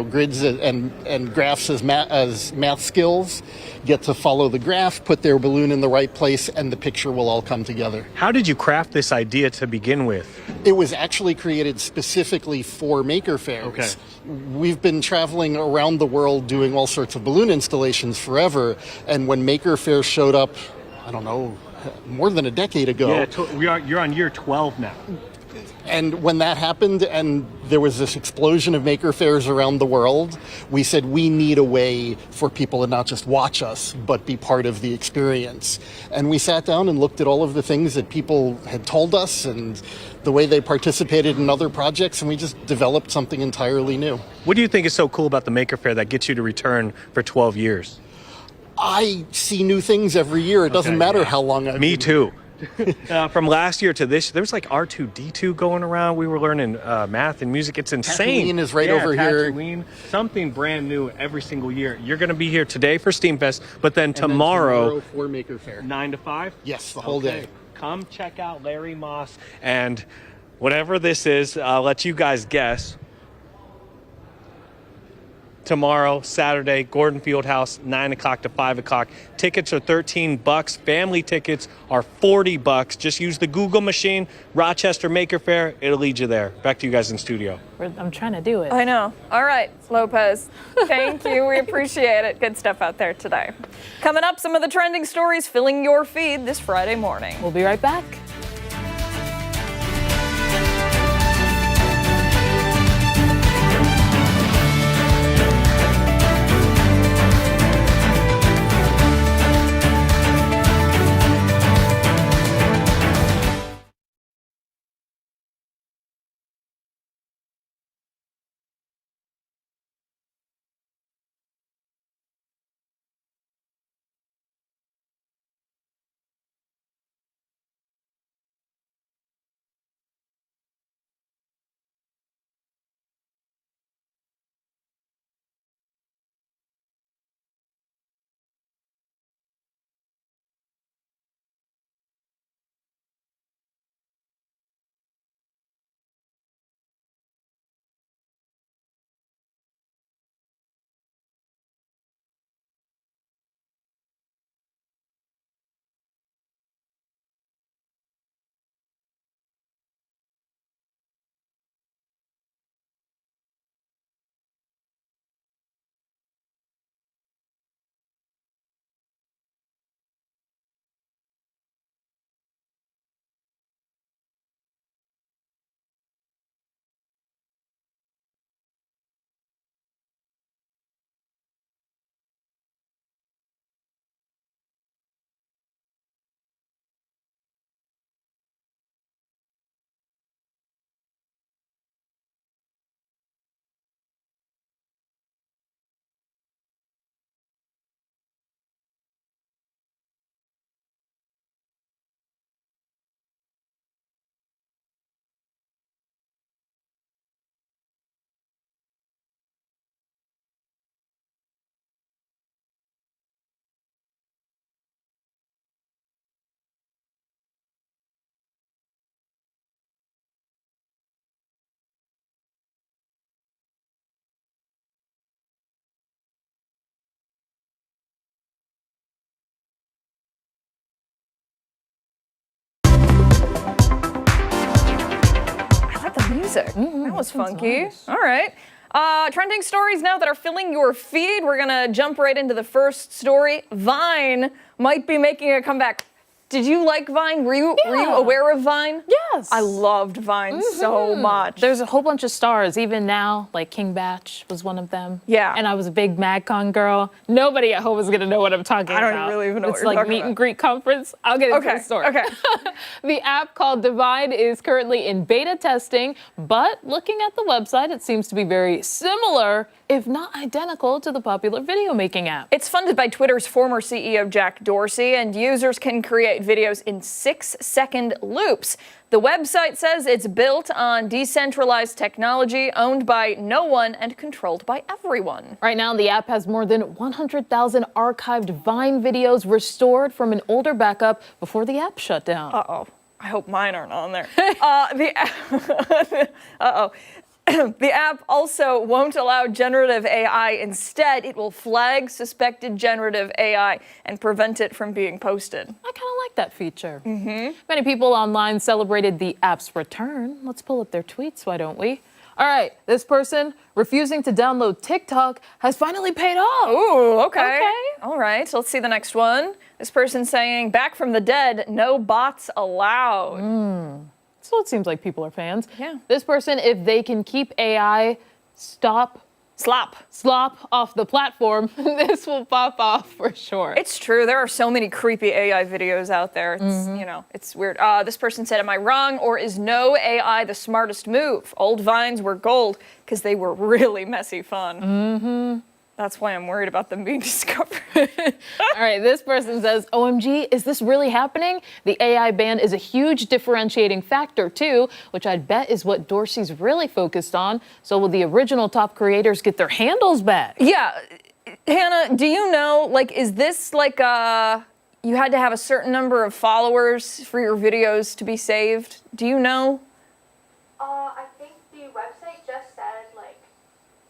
grids and graphs as math skills get to follow the graph, put their balloon in the right place, and the picture will all come together. How did you craft this idea to begin with? It was actually created specifically for Maker Fairs. Okay. We've been traveling around the world doing all sorts of balloon installations forever. And when Maker Faire showed up, I don't know, more than a decade ago. Yeah, you're on year 12 now. And when that happened and there was this explosion of Maker Fairs around the world, we said we need a way for people to not just watch us, but be part of the experience. And we sat down and looked at all of the things that people had told us and the way they participated in other projects, and we just developed something entirely new. What do you think is so cool about the Maker Faire that gets you to return for 12 years? I see new things every year. It doesn't matter how long I've Me been too. From last year to this, there was like R2-D2 going around. We were learning math and music. It's insane. Tatooine is right over here. Tatooine. Something brand new every single year. You're going to be here today for SteamFest, but then tomorrow for Maker Faire. 9 to 5? Yes, the whole day. Come check out Larry Moss and whatever this is, I'll let you guys guess. Tomorrow, Saturday, Gordon Fieldhouse, 9 o'clock to 5 o'clock. Tickets are $13. Family tickets are $40. Just use the Google machine, Rochester Maker Faire. It'll lead you there. Back to you guys in studio. I'm trying to do it. I know. All right, Lopez. Thank you. We appreciate it. Good stuff out there today. Coming up, some of the trending stories filling your feed this Friday morning. We'll be right back. Music. That was funky. All right. Trending stories now that are filling your feed. We're going to jump right into the first story. Vine might be making a comeback. Did you like Vine? Were you aware of Vine? Yes. I loved Vine so much. There's a whole bunch of stars, even now, like King Batch was one of them. Yeah. And I was a big MagCon girl. Nobody at home is going to know what I'm talking about. I don't really even know what it's you're like talking meet about. and greet conference. I'll get into Okay, the story. okay. The app called Divine is currently in beta testing, but looking at the website, it seems to be very similar, if not identical, to the popular video making app. It's funded by Twitter's former CEO Jack Dorsey, and users can create videos in 6-second loops. The website says it's built on decentralized technology owned by no one and controlled by everyone. Right now, the app has more than 100,000 archived Vine videos restored from an older backup before the app shut down. Uh-oh. I hope mine aren't on there. The app also won't allow generative AI. Instead, it will flag suspected generative AI and prevent it from being posted. I kind of like that feature. Many people online celebrated the app's return. Let's pull up their tweets, why don't we? All right, this person refusing to download TikTok has finally paid off. Ooh, okay. Okay. All right, so let's see the next one. This person saying, back from the dead, no bots allowed. So it seems like people are fans. Yeah. This person, if they can keep AI slop off the platform, this will pop off for sure. It's true. There are so many creepy AI videos out there. It's, it's weird. This person said, am I wrong, or is no AI the smartest move? Old Vines were gold because they were really messy fun. That's why I'm worried about them being discovered. All right, this person says, OMG, is this really happening? The AI ban is a huge differentiating factor too, which I'd bet is what Dorsey's really focused on. So will the original top creators get their handles back? Yeah. Hannah, do you know, like, is this like you had to have a certain number of followers for your videos to be saved? Do you know? I think the website just said like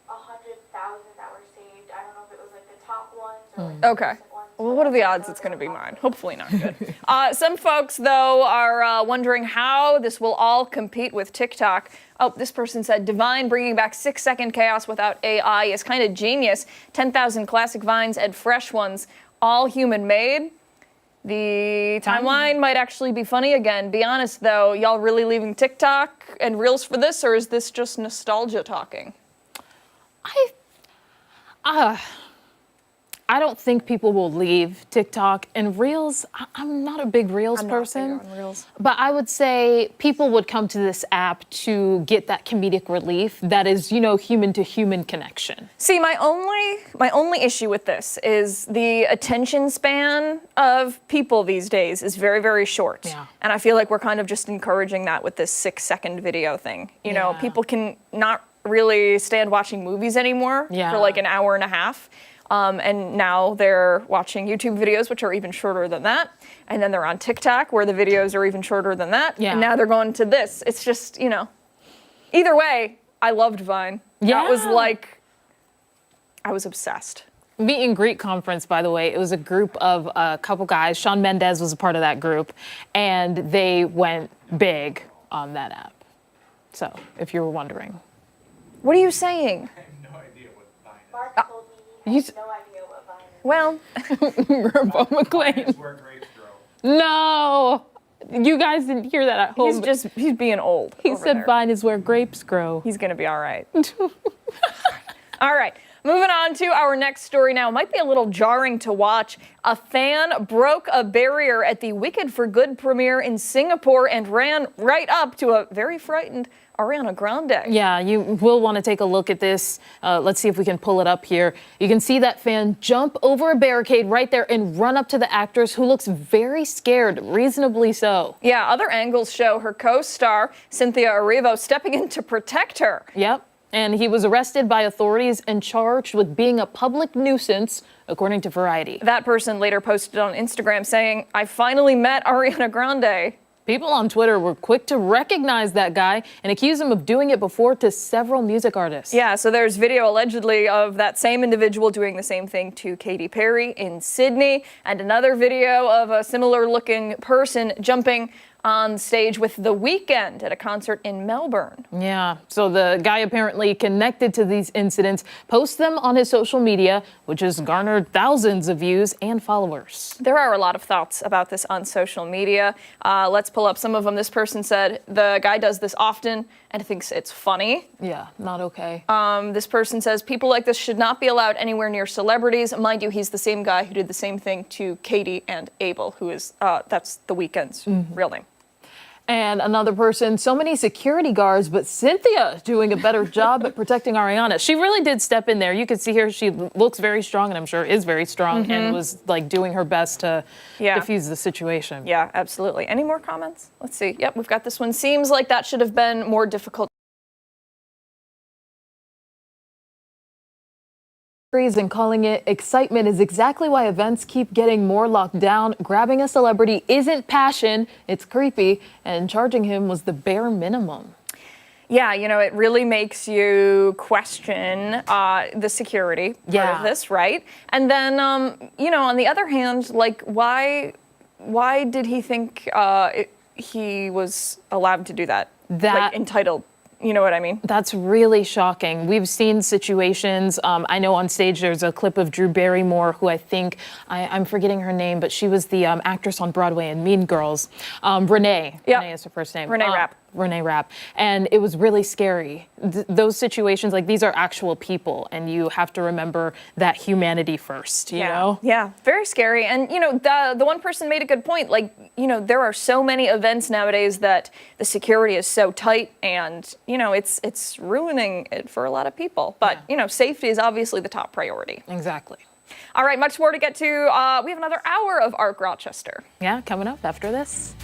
100,000 that were saved. I don't know if it was like the top ones or like the Okay. recent ones. Well, what are the odds it's going to be mine? Hopefully not good. Some folks, though, are wondering how this will all compete with TikTok. Oh, this person said, Divine bringing back 6-second chaos without AI is kind of genius. 10,000 classic vines and fresh ones, all human-made. The timeline might actually be funny again. Be honest, though, y'all really leaving TikTok and Reels for this, or is this just nostalgia talking? I don't think people will leave TikTok and Reels. I'm not a big Reels person. Not big on Reels. But I would say people would come to this app to get that comedic relief that is, human to human connection. See, my only issue with this is the attention span of people these days is very, very short. Yeah. And I feel like we're kind of just encouraging that with this 6-second video thing. You know, Yeah. people can not really stand watching movies anymore Yeah. for like an hour and a half. And now they're watching YouTube videos, which are even shorter than that. And then they're on TikTok, where the videos are even shorter than that. Yeah. And now they're going to this. It's just, either way, I loved Vine. Yeah. That was like, I was obsessed. Meet and greet conference, by the way, it was a group of a couple guys. Shawn Mendes was a part of that group, and they went big on that app. So, if you were wondering. What are you saying? Mark told me he He's- has no idea what Vine is. Well, Bo McQuaid. No, you guys didn't hear that at home. he's being old. He over said there. Vine is where grapes grow. He's gonna be all right. All right, moving on to our next story now. It might be a little jarring to watch. A fan broke a barrier at the Wicked for Good premiere in Singapore and ran right up to a very frightened Ariana Grande. Yeah, you will want to take a look at this. Let's see if we can pull it up here. You can see that fan jump over a barricade right there and run up to the actress, who looks very scared, reasonably so. Yeah, other angles show her co-star, Cynthia Erivo, stepping in to protect her. Yep. And he was arrested by authorities and charged with being a public nuisance, according to Variety. That person later posted on Instagram saying, I finally met Ariana Grande. People on Twitter were quick to recognize that guy and accuse him of doing it before to several music artists. Yeah, so there's video allegedly of that same individual doing the same thing to Katy Perry in Sydney, and another video of a similar looking person jumping on stage with The Weeknd at a concert in Melbourne. Yeah, so the guy apparently connected to these incidents posts them on his social media, which has garnered thousands of views and followers. There are a lot of thoughts about this on social media. Let's pull up some of them. This person said, the guy does this often and thinks it's funny. Yeah, not okay. This person says, people like this should not be allowed anywhere near celebrities. Mind you, he's the same guy who did the same thing to Katie and Abel, who is, that's The Weeknd's real name. And another person, so many security guards, but Cynthia doing a better job at protecting Ariana. She really did step in there. You could see her. She looks very strong, and I'm sure is very strong, and was like doing her best to diffuse the situation. Yeah, absolutely. Any more comments? Let's see. Yep, we've got this one. Seems like that should have been more difficult. And calling it excitement is exactly why events keep getting more locked down. Grabbing a celebrity isn't passion, it's creepy, and charging him was the bare minimum. Yeah, you know, it really makes you question the security part of this, right? And then, you know, on the other hand, like, why did he think he was allowed to do that? Like, entitled. You know what I mean? That's really shocking. We've seen situations. I know on stage there's a clip of Drew Barrymore, who I think, I'm forgetting her name, but she was the actress on Broadway in Mean Girls. Renee. Yep. Renee is her first name. Renee Rapp. Renee Rapp. And it was really scary. Those situations, like, these are actual people, and you have to remember that humanity first, you know? Yeah, very scary. And, you know, the one person made a good point. Like, you know, there are so many events nowadays that the security is so tight, and, you know, it's ruining it for a lot of people. But, you know, safety is obviously the top priority. Exactly. All right, much more to get to. We have another hour of ARC Rochester. Yeah, coming up after this.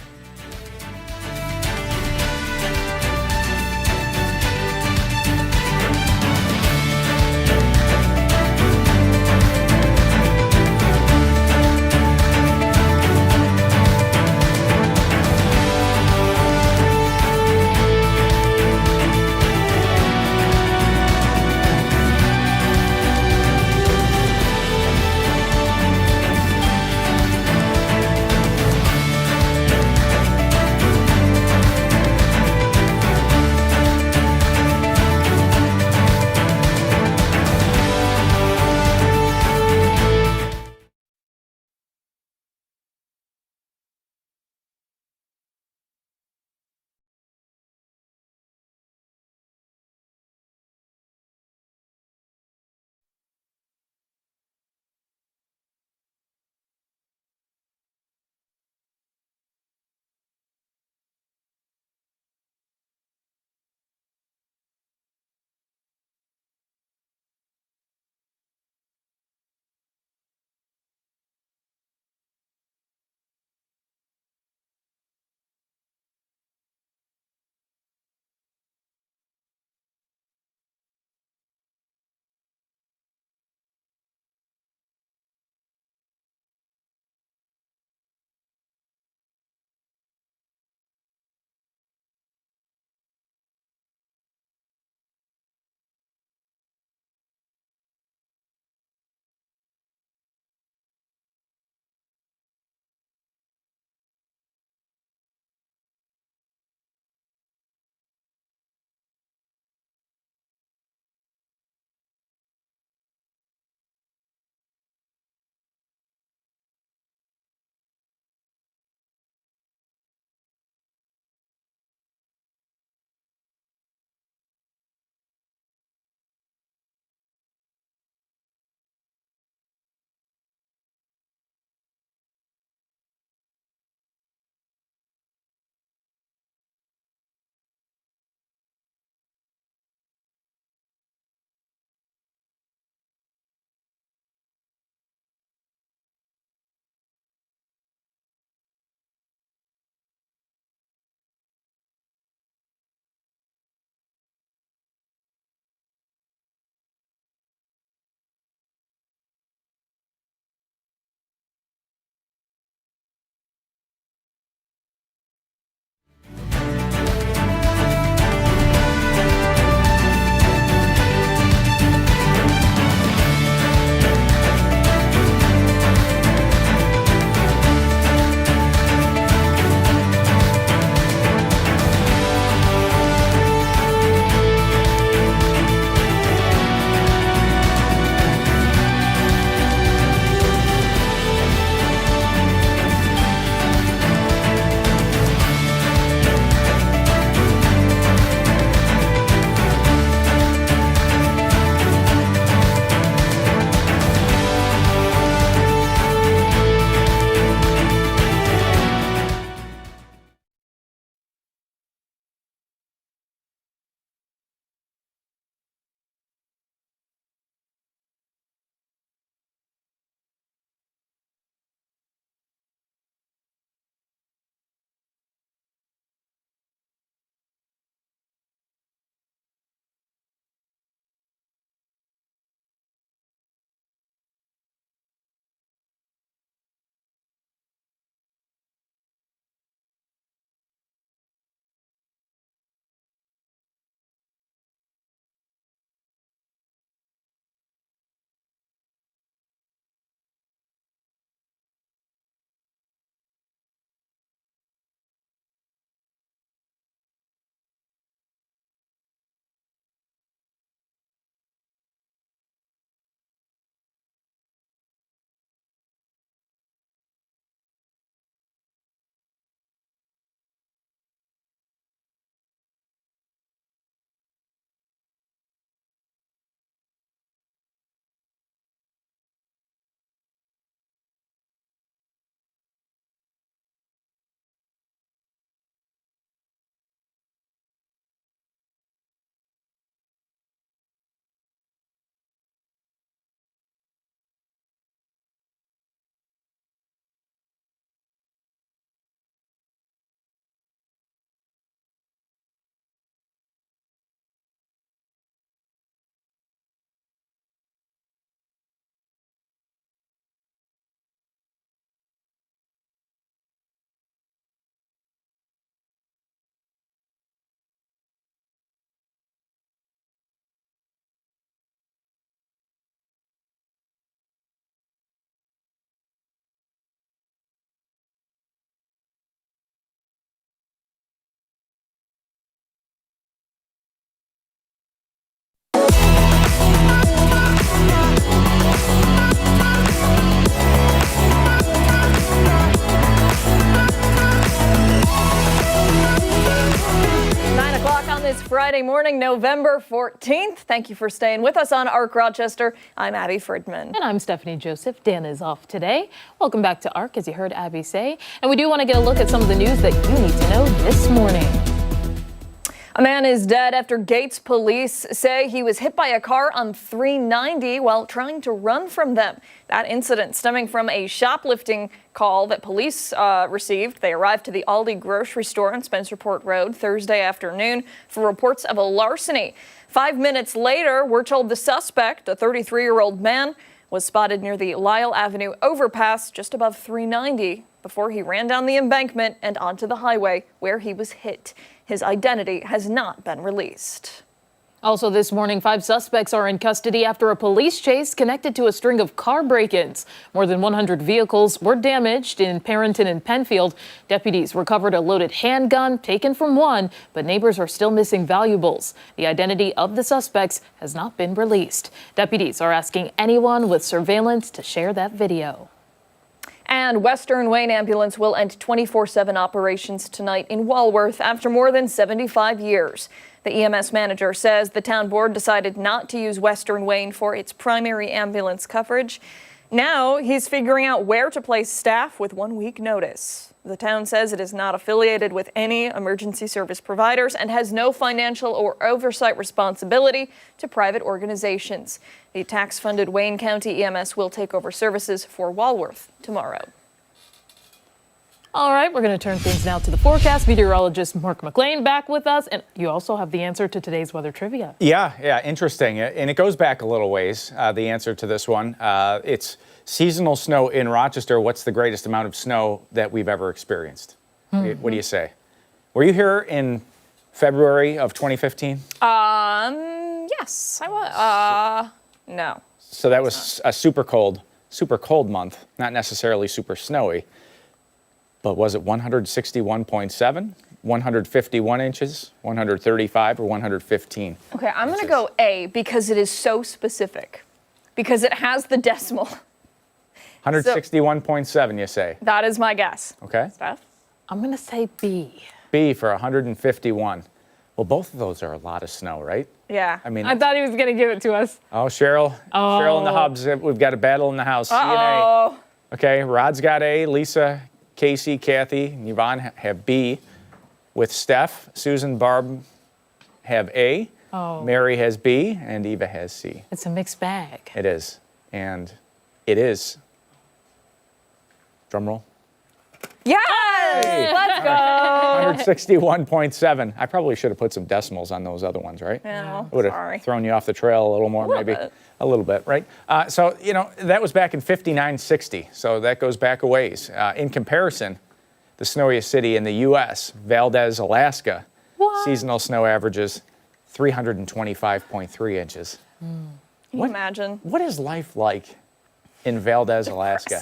Friday morning, November 14th. Thank you for staying with us on ARC Rochester. I'm Abby Fridman. And I'm Stephanie Joseph. Dan is off today. Welcome back to ARC, as you heard Abby say. And we do want to get a look at some of the news that you need to know this morning. A man is dead after Gates police say he was hit by a car on 390 while trying to run from them. That incident stemming from a shoplifting call that police received. They arrived to the Aldi grocery store on Spencerport Road Thursday afternoon for reports of a larceny. 5 minutes later, we're told the suspect, a 33-year-old man, was spotted near the Lyle Avenue overpass just above 390 before he ran down the embankment and onto the highway where he was hit. His identity has not been released. Also this morning, 5 suspects are in custody after a police chase connected to a string of car break-ins. More than 100 vehicles were damaged in Parenton and Penfield. Deputies recovered a loaded handgun taken from one, but neighbors are still missing valuables. The identity of the suspects has not been released. Deputies are asking anyone with surveillance to share that video. And Western Wayne Ambulance will end 24/7 operations tonight in Walworth after more than 75 years. The EMS manager says the town board decided not to use Western Wayne for its primary ambulance coverage. Now he's figuring out where to place staff with 1 week notice. The town says it is not affiliated with any emergency service providers and has no financial or oversight responsibility to private organizations. The tax-funded Wayne County EMS will take over services for Walworth tomorrow. All right, we're going to turn things now to the forecast. Meteorologist Mark McQuaid back with us, and you also have the answer to today's weather trivia. Yeah, interesting. And it goes back a little ways, the answer to this one. It's seasonal snow in Rochester. What's the greatest amount of snow that we've ever experienced? What do you say? Were you here in February of 2015? Yes, I was. No. So that was a super cold month, not necessarily super snowy. But was it 161.7, 151 inches, 135, or 115? Okay, I'm going to go A because it is so specific. Because it has the decimal. 161.7, you say? That is my guess. Okay. Steph? I'm going to say B. B for 151. Well, both of those are a lot of snow, right? Yeah. I mean, I thought he was going to give it to us. oh, Cheryl. Oh. Cheryl and the Hubs. We've got a battle in the house. C and A. Oh. Okay, Rod's got A. Lisa, Casey, Kathy, and Yvonne have B. With Steph, Susan, Barb have A. Oh. Mary has B, and Eva has C. It's a mixed bag. It is. And it is. Drum roll. Yes! Let's go! 161.7. I probably should have put some decimals on those other ones, right? Yeah, Would have sorry. thrown you off the trail a little more, maybe. bit. A little bit, right? So, that was back in 5960. So that goes back a ways. In comparison, the snowiest city in the U.S., Valdez, Alaska, seasonal snow averages 325.3 inches. Can you imagine? What is life like in Valdez, Alaska?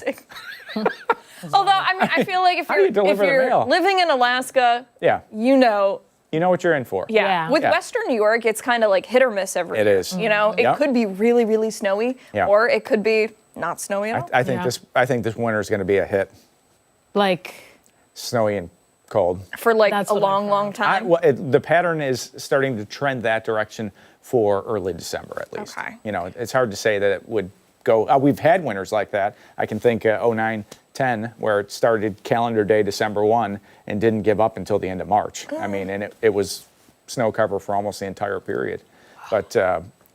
Although, I feel like if How do you you're, deliver if the you're mail? living in Alaska, Yeah. you know. You know what you're in for. Yeah. With Yeah. Western New York, it's kind of like hit or miss every It year. is. It Yep. could be really, really snowy, Yeah. or it could be not snowy at all. I think Yeah. I think this winter is going to be a hit. Like, Snowy and cold. For like That's a what I've long, heard. long time. The pattern is starting to trend that direction for early December, at least. Okay. It's hard to say that it would go. We've had winters like that. I can think 09-10, where it started calendar day December 1 and didn't give up until the end of March. I mean, and it was snow cover for almost the entire period. But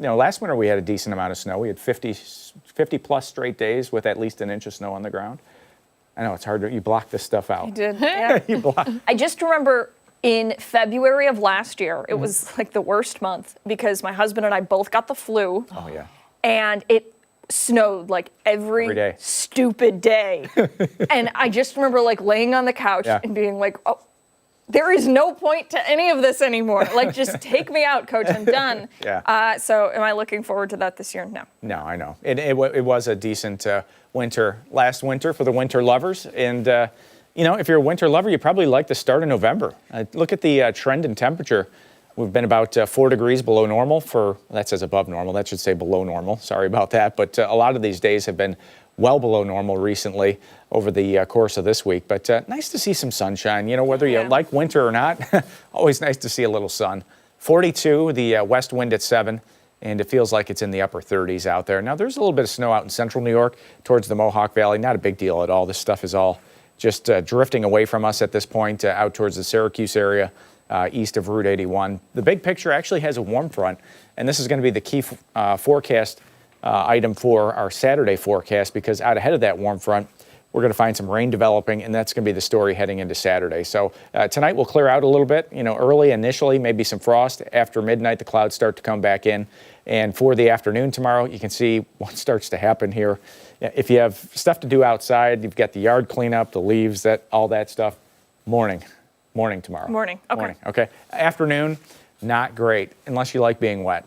last winter we had a decent amount of snow. We had 50 plus straight days with at least an inch of snow on the ground. I know it's hard you block this stuff out. I did. Yeah. You block. I just remember in February of last year, it was like the worst month because my husband and I both got the flu. Oh yeah. And it snowed like every day. stupid day. And I just remember like laying on the couch Yeah. and being like, oh, there is no point to any of this anymore. Like, just take me out, coach. I'm done. Yeah. So am I looking forward to that this year? No. No, I know. It was a decent last winter for the winter lovers. And, if you're a winter lover, you probably like the start of November. Look at the trend in temperature. We've been about 4 degrees below normal that says above normal. That should say below normal. Sorry about that. But a lot of these days have been well below normal recently over the course of this week. But nice to see some sunshine. Whether you like winter or not, always nice to see a little sun. 42, the west wind at 7, and it feels like it's in the upper 30s out there. Now, there's a little bit of snow out in central New York towards the Mohawk Valley. Not a big deal at all. This stuff is all just drifting away from us at this point out towards the Syracuse area, east of Route 81. The big picture actually has a warm front, and this is going to be the key forecast item for our Saturday forecast, because out ahead of that warm front, we're going to find some rain developing, and that's going to be the story heading into Saturday. So tonight will clear out a little bit, early initially, maybe some frost. After midnight, the clouds start to come back in. And for the afternoon tomorrow, you can see what starts to happen here. If you have stuff to do outside, you've got the yard cleanup, the leaves, all that stuff. Morning tomorrow. Morning, okay. Okay. Afternoon, not great, unless you like being wet.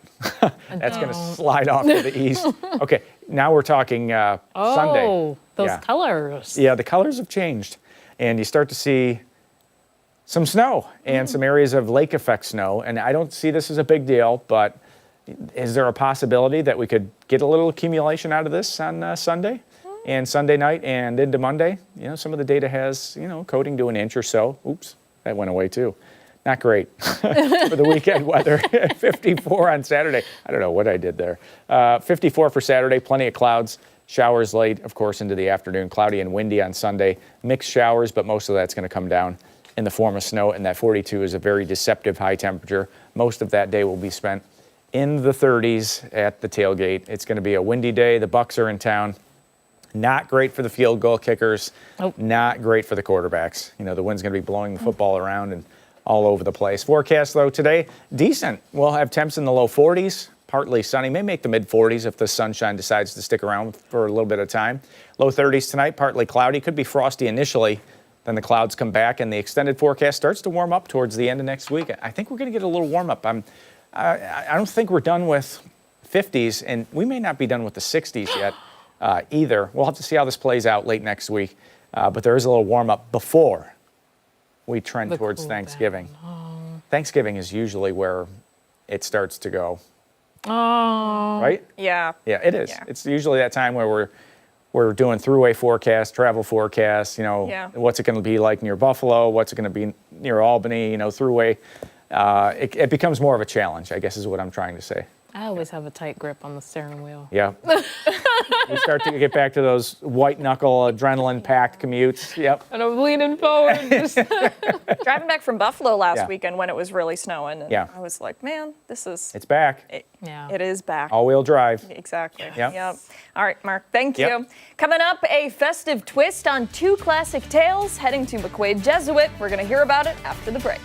That's going to slide off to the east. Okay, now we're talking Sunday. Oh, those colors. Yeah, the colors have changed. And you start to see some snow and some areas of lake effect snow. And I don't see this as a big deal, but is there a possibility that we could get a little accumulation out of this on Sunday and Sunday night and into Monday? Some of the data has, coating to an inch or so. Oops, that went away too. Not great for the weekend weather. 54 on Saturday. I don't know what I did there. 54 for Saturday, plenty of clouds. Showers late, of course, into the afternoon. Cloudy and windy on Sunday. Mixed showers, but most of that's going to come down in the form of snow. And that 42 is a very deceptive high temperature. Most of that day will be spent in the 30s at the tailgate. It's going to be a windy day. The Bucks are in town. Not great for the field goal kickers. Nope. Not great for the quarterbacks. The wind's going to be blowing the football around and all over the place. Forecast, though, today, decent. We'll have temps in the low 40s, partly sunny. May make the mid 40s if the sunshine decides to stick around for a little bit of time. Low 30s tonight, partly cloudy. Could be frosty initially. Then the clouds come back, and the extended forecast starts to warm up towards the end of next week. I think we're going to get a little warm up. I don't think we're done with 50s, and we may not be done with the 60s yet either. We'll have to see how this plays out late next week. But there is a little warm up before we trend towards Thanksgiving. Thanksgiving is usually where it starts to go. Oh. Right? Yeah. Yeah, it is. Yeah. It's usually that time where we're doing throughway forecasts, travel forecasts, what's it going to be like near Buffalo, what's it going to be near Albany, throughway. It becomes more of a challenge, I guess is what I'm trying to say. I always have a tight grip on the steering wheel. Yeah. We start to get back to those white knuckle adrenaline-packed commutes. Yep. And I'm leaning forward. Driving back from Buffalo last Yeah. weekend when it was really snowing, and Yeah. I was like, man, this is... It's back. It is back. All-wheel drive. Exactly. Yep. All right, Mark, thank Yep. you. Coming up, a festive twist on two classic tales, heading to McQuaid Jesuit. We're going to hear about it after the break.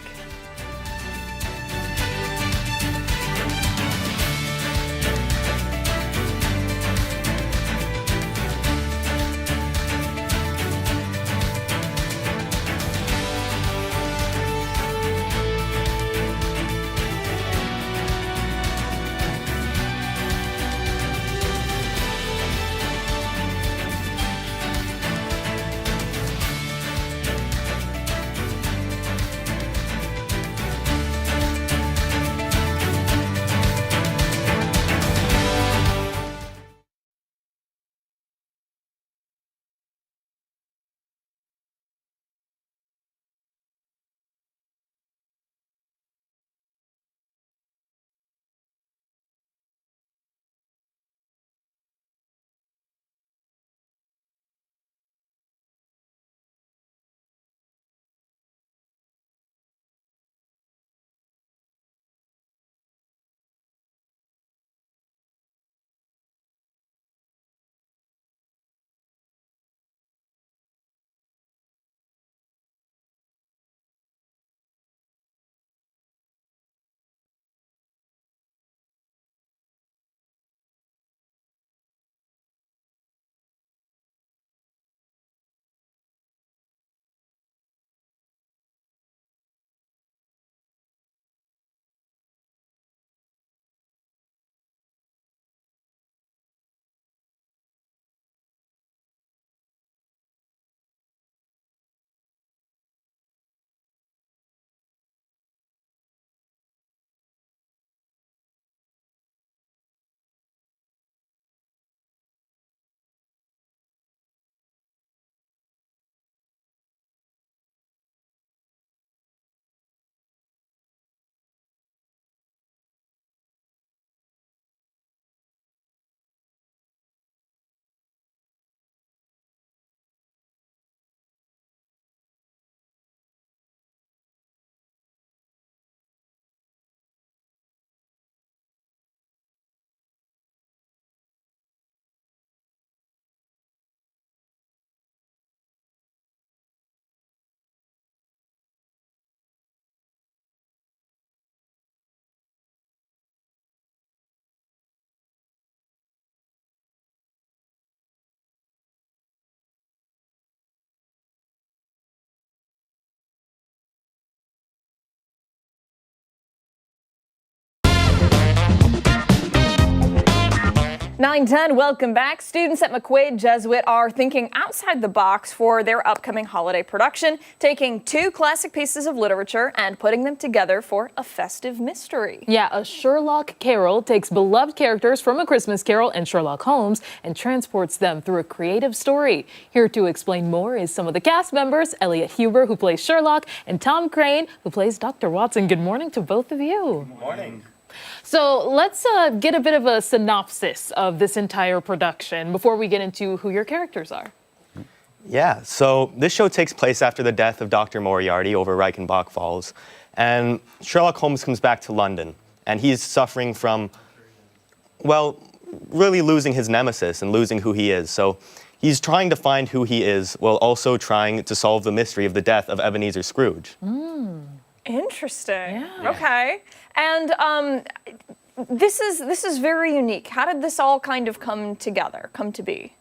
9:10, welcome back. Students at McQuaid Jesuit are thinking outside the box for their upcoming holiday production, taking two classic pieces of literature and putting them together for a festive mystery. Yeah, a Sherlock Carol takes beloved characters from A Christmas Carol and Sherlock Holmes and transports them through a creative story. Here to explain more is some of the cast members, Elliot Huber, who plays Sherlock, and Tom Crane, who plays Dr. Watson. Good morning to both of you. Good morning. So let's get a bit of a synopsis of this entire production before we get into who your characters are. Yeah, so this show takes place after the death of Dr. Moriarty over Reichenbach Falls. And Sherlock Holmes comes back to London, and he's suffering from, well, really losing his nemesis and losing who he is. So he's trying to find who he is while also trying to solve the mystery of the death of Ebenezer Scrooge. Interesting. Yeah. Okay. And this is very unique. How did this all kind of come to be?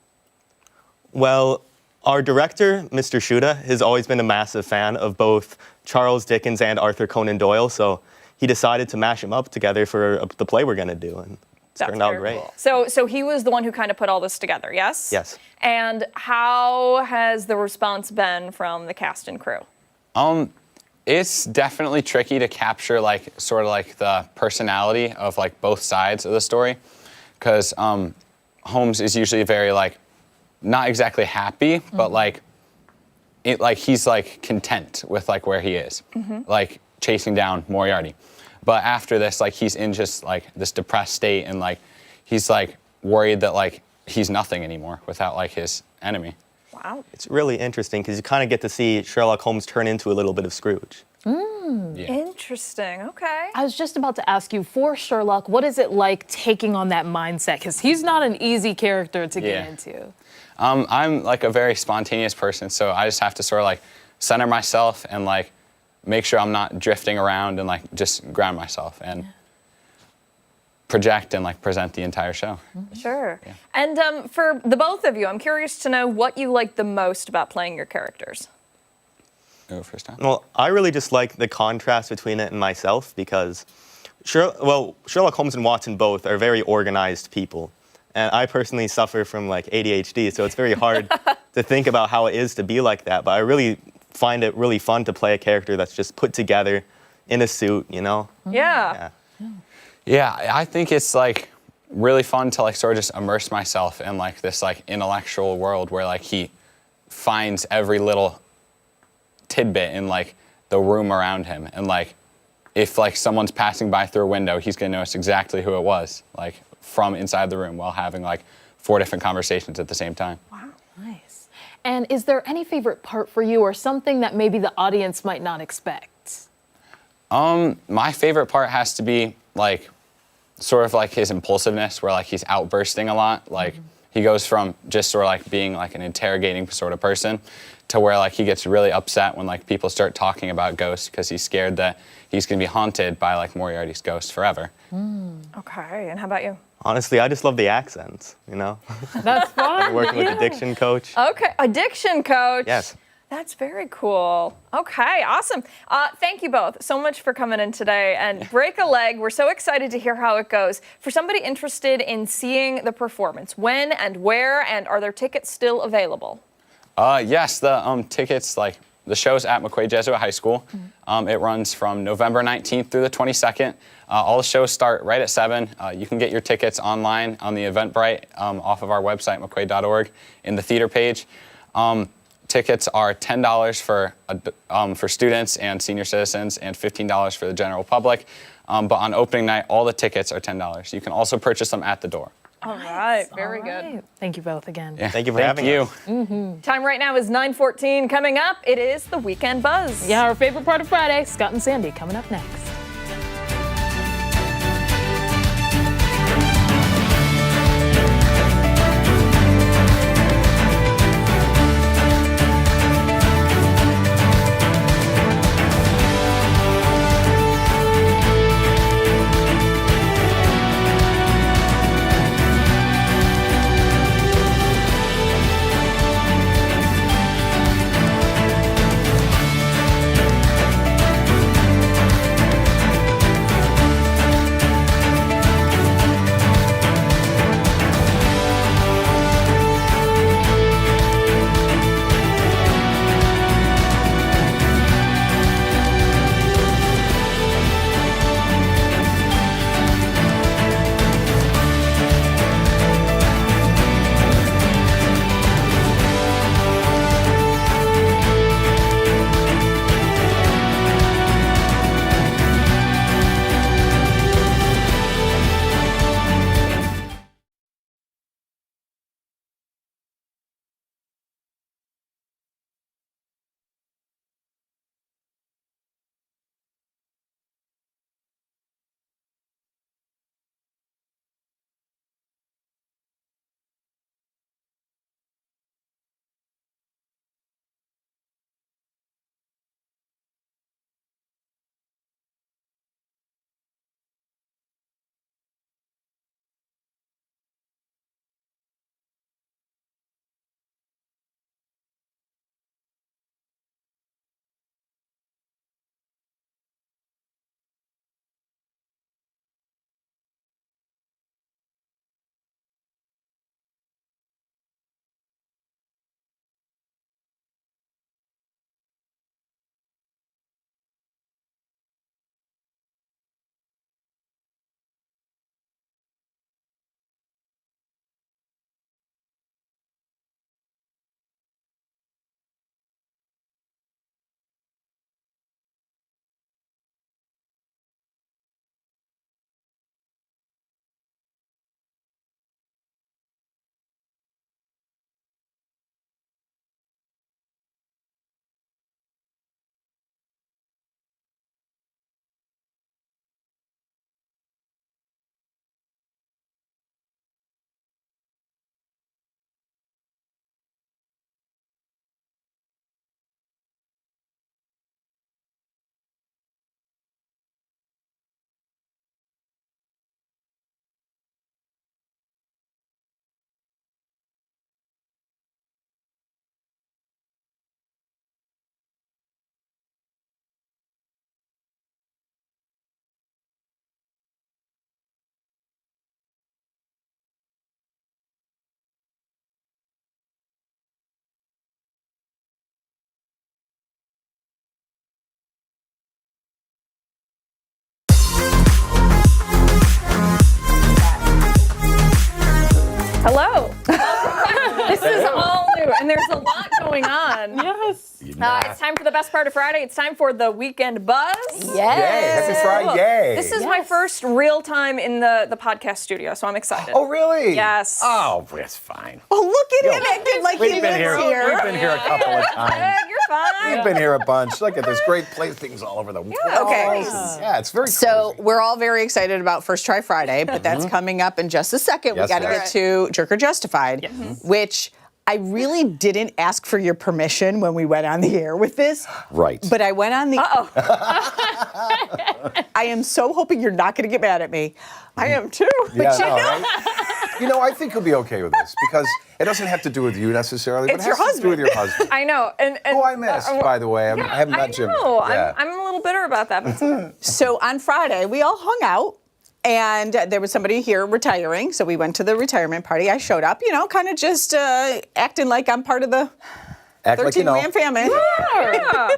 Well, our director, Mr. Shuda, has always been a massive fan of both Charles Dickens and Arthur Conan Doyle, so he decided to mash them up together for the play we're going to do, and it's turned out great. Cool. So he was the one who kind of put all this together, yes? Yes. And how has the response been from the cast and crew? It's definitely tricky to capture sort of the personality of both sides of the story, because Holmes is usually very not exactly happy, but he's content with where he is, chasing down Moriarty. But after this, he's in just this depressed state, and he's worried that he's nothing anymore without his enemy. Wow. It's really interesting because you kind of get to see Sherlock Holmes turn into a little bit of Scrooge. Yeah. Interesting. Okay. I was just about to ask you, for Sherlock, what is it like taking on that mindset? Because he's not an easy character to get into. I'm a very spontaneous person, so I just have to sort of center myself and make sure I'm not drifting around and just ground myself and project and present the entire show. Sure. Yeah. And for the both of you, I'm curious to know what you like the most about playing your characters. Go first time. Well, I really just like the contrast between it and myself because, Sherlock Holmes and Watson both are very organized people. And I personally suffer from ADHD, so it's very hard to think about how it is to be like that. But I really find it really fun to play a character that's just put together in a suit, you know? Yeah. Yeah, I think it's really fun to sort of just immerse myself in this intellectual world where he finds every little tidbit in the room around him, and if someone's passing by through a window, he's gonna notice exactly who it was from inside the room while having 4 different conversations at the same time. Wow, nice. And is there any favorite part for you or something that maybe the audience might not expect? My favorite part has to be sort of his impulsiveness, where he's outbursting a lot. He goes from just sort of being an interrogating sort of person to where he gets really upset when people start talking about ghosts because he's scared that he's going to be haunted by Moriarty's ghost forever. Okay, and how about you? Honestly, I just love the accents, you know? That's fun. Working with the diction coach. Okay, a diction coach. Yes. That's very cool. Okay, awesome. Thank you both so much for coming in today and break a leg. We're so excited to hear how it goes. For somebody interested in seeing the performance, when and where, and are there tickets still available? Yes, the tickets, the show's at McQuaid Jesuit High School. It runs from November 19th through the 22nd. All the shows start right at 7. You can get your tickets online on the Eventbrite off of our website, mcquaid.org, in the theater page. Tickets are $10 for students and senior citizens and $15 for the general public. But on opening night, all the tickets are $10. You can also purchase them at the door. All right, very good. Thank you both again. Yeah. Thank you for having us. Time right now is 9:14. Coming up, it is the Weekend Buzz. Yeah, our favorite part of Friday, Scott and Sandy coming up next. and there's a lot going on. Yes. It's time for the best part of Friday. It's time for the weekend buzz. Yay, happy Friday. This is my first real time in the podcast studio, so I'm excited. Oh, really? Yes. Oh, that's fine. Oh, look at him acting like he We've lives been here. here. We've been here a couple of times. You're fine. We've been here a bunch. Look at this great playthings all over the world. Okay. Yeah, it's very So cozy. we're all very excited about First Try Friday, but that's coming up in just a second. Yes, we got to it get is. to Jerk or Justified, which I really didn't ask for your permission when we went on the air with this. Right. But I went on the. I am so hoping you're not going to get mad at me. I am too. Yeah, But you no, know, right? You know, I think you'll be okay with this because it doesn't have to do with you necessarily, but It's it has your to do with your husband. I know. And Who I missed, by the way. I haven't met Jimmy. I know. Yeah. I'm a little bitter about that. But So on Friday, we all hung out. And there was somebody here retiring, so we went to the retirement party. I showed up, kind of just acting like I'm part of the Act like you know. 13-man family. yeah.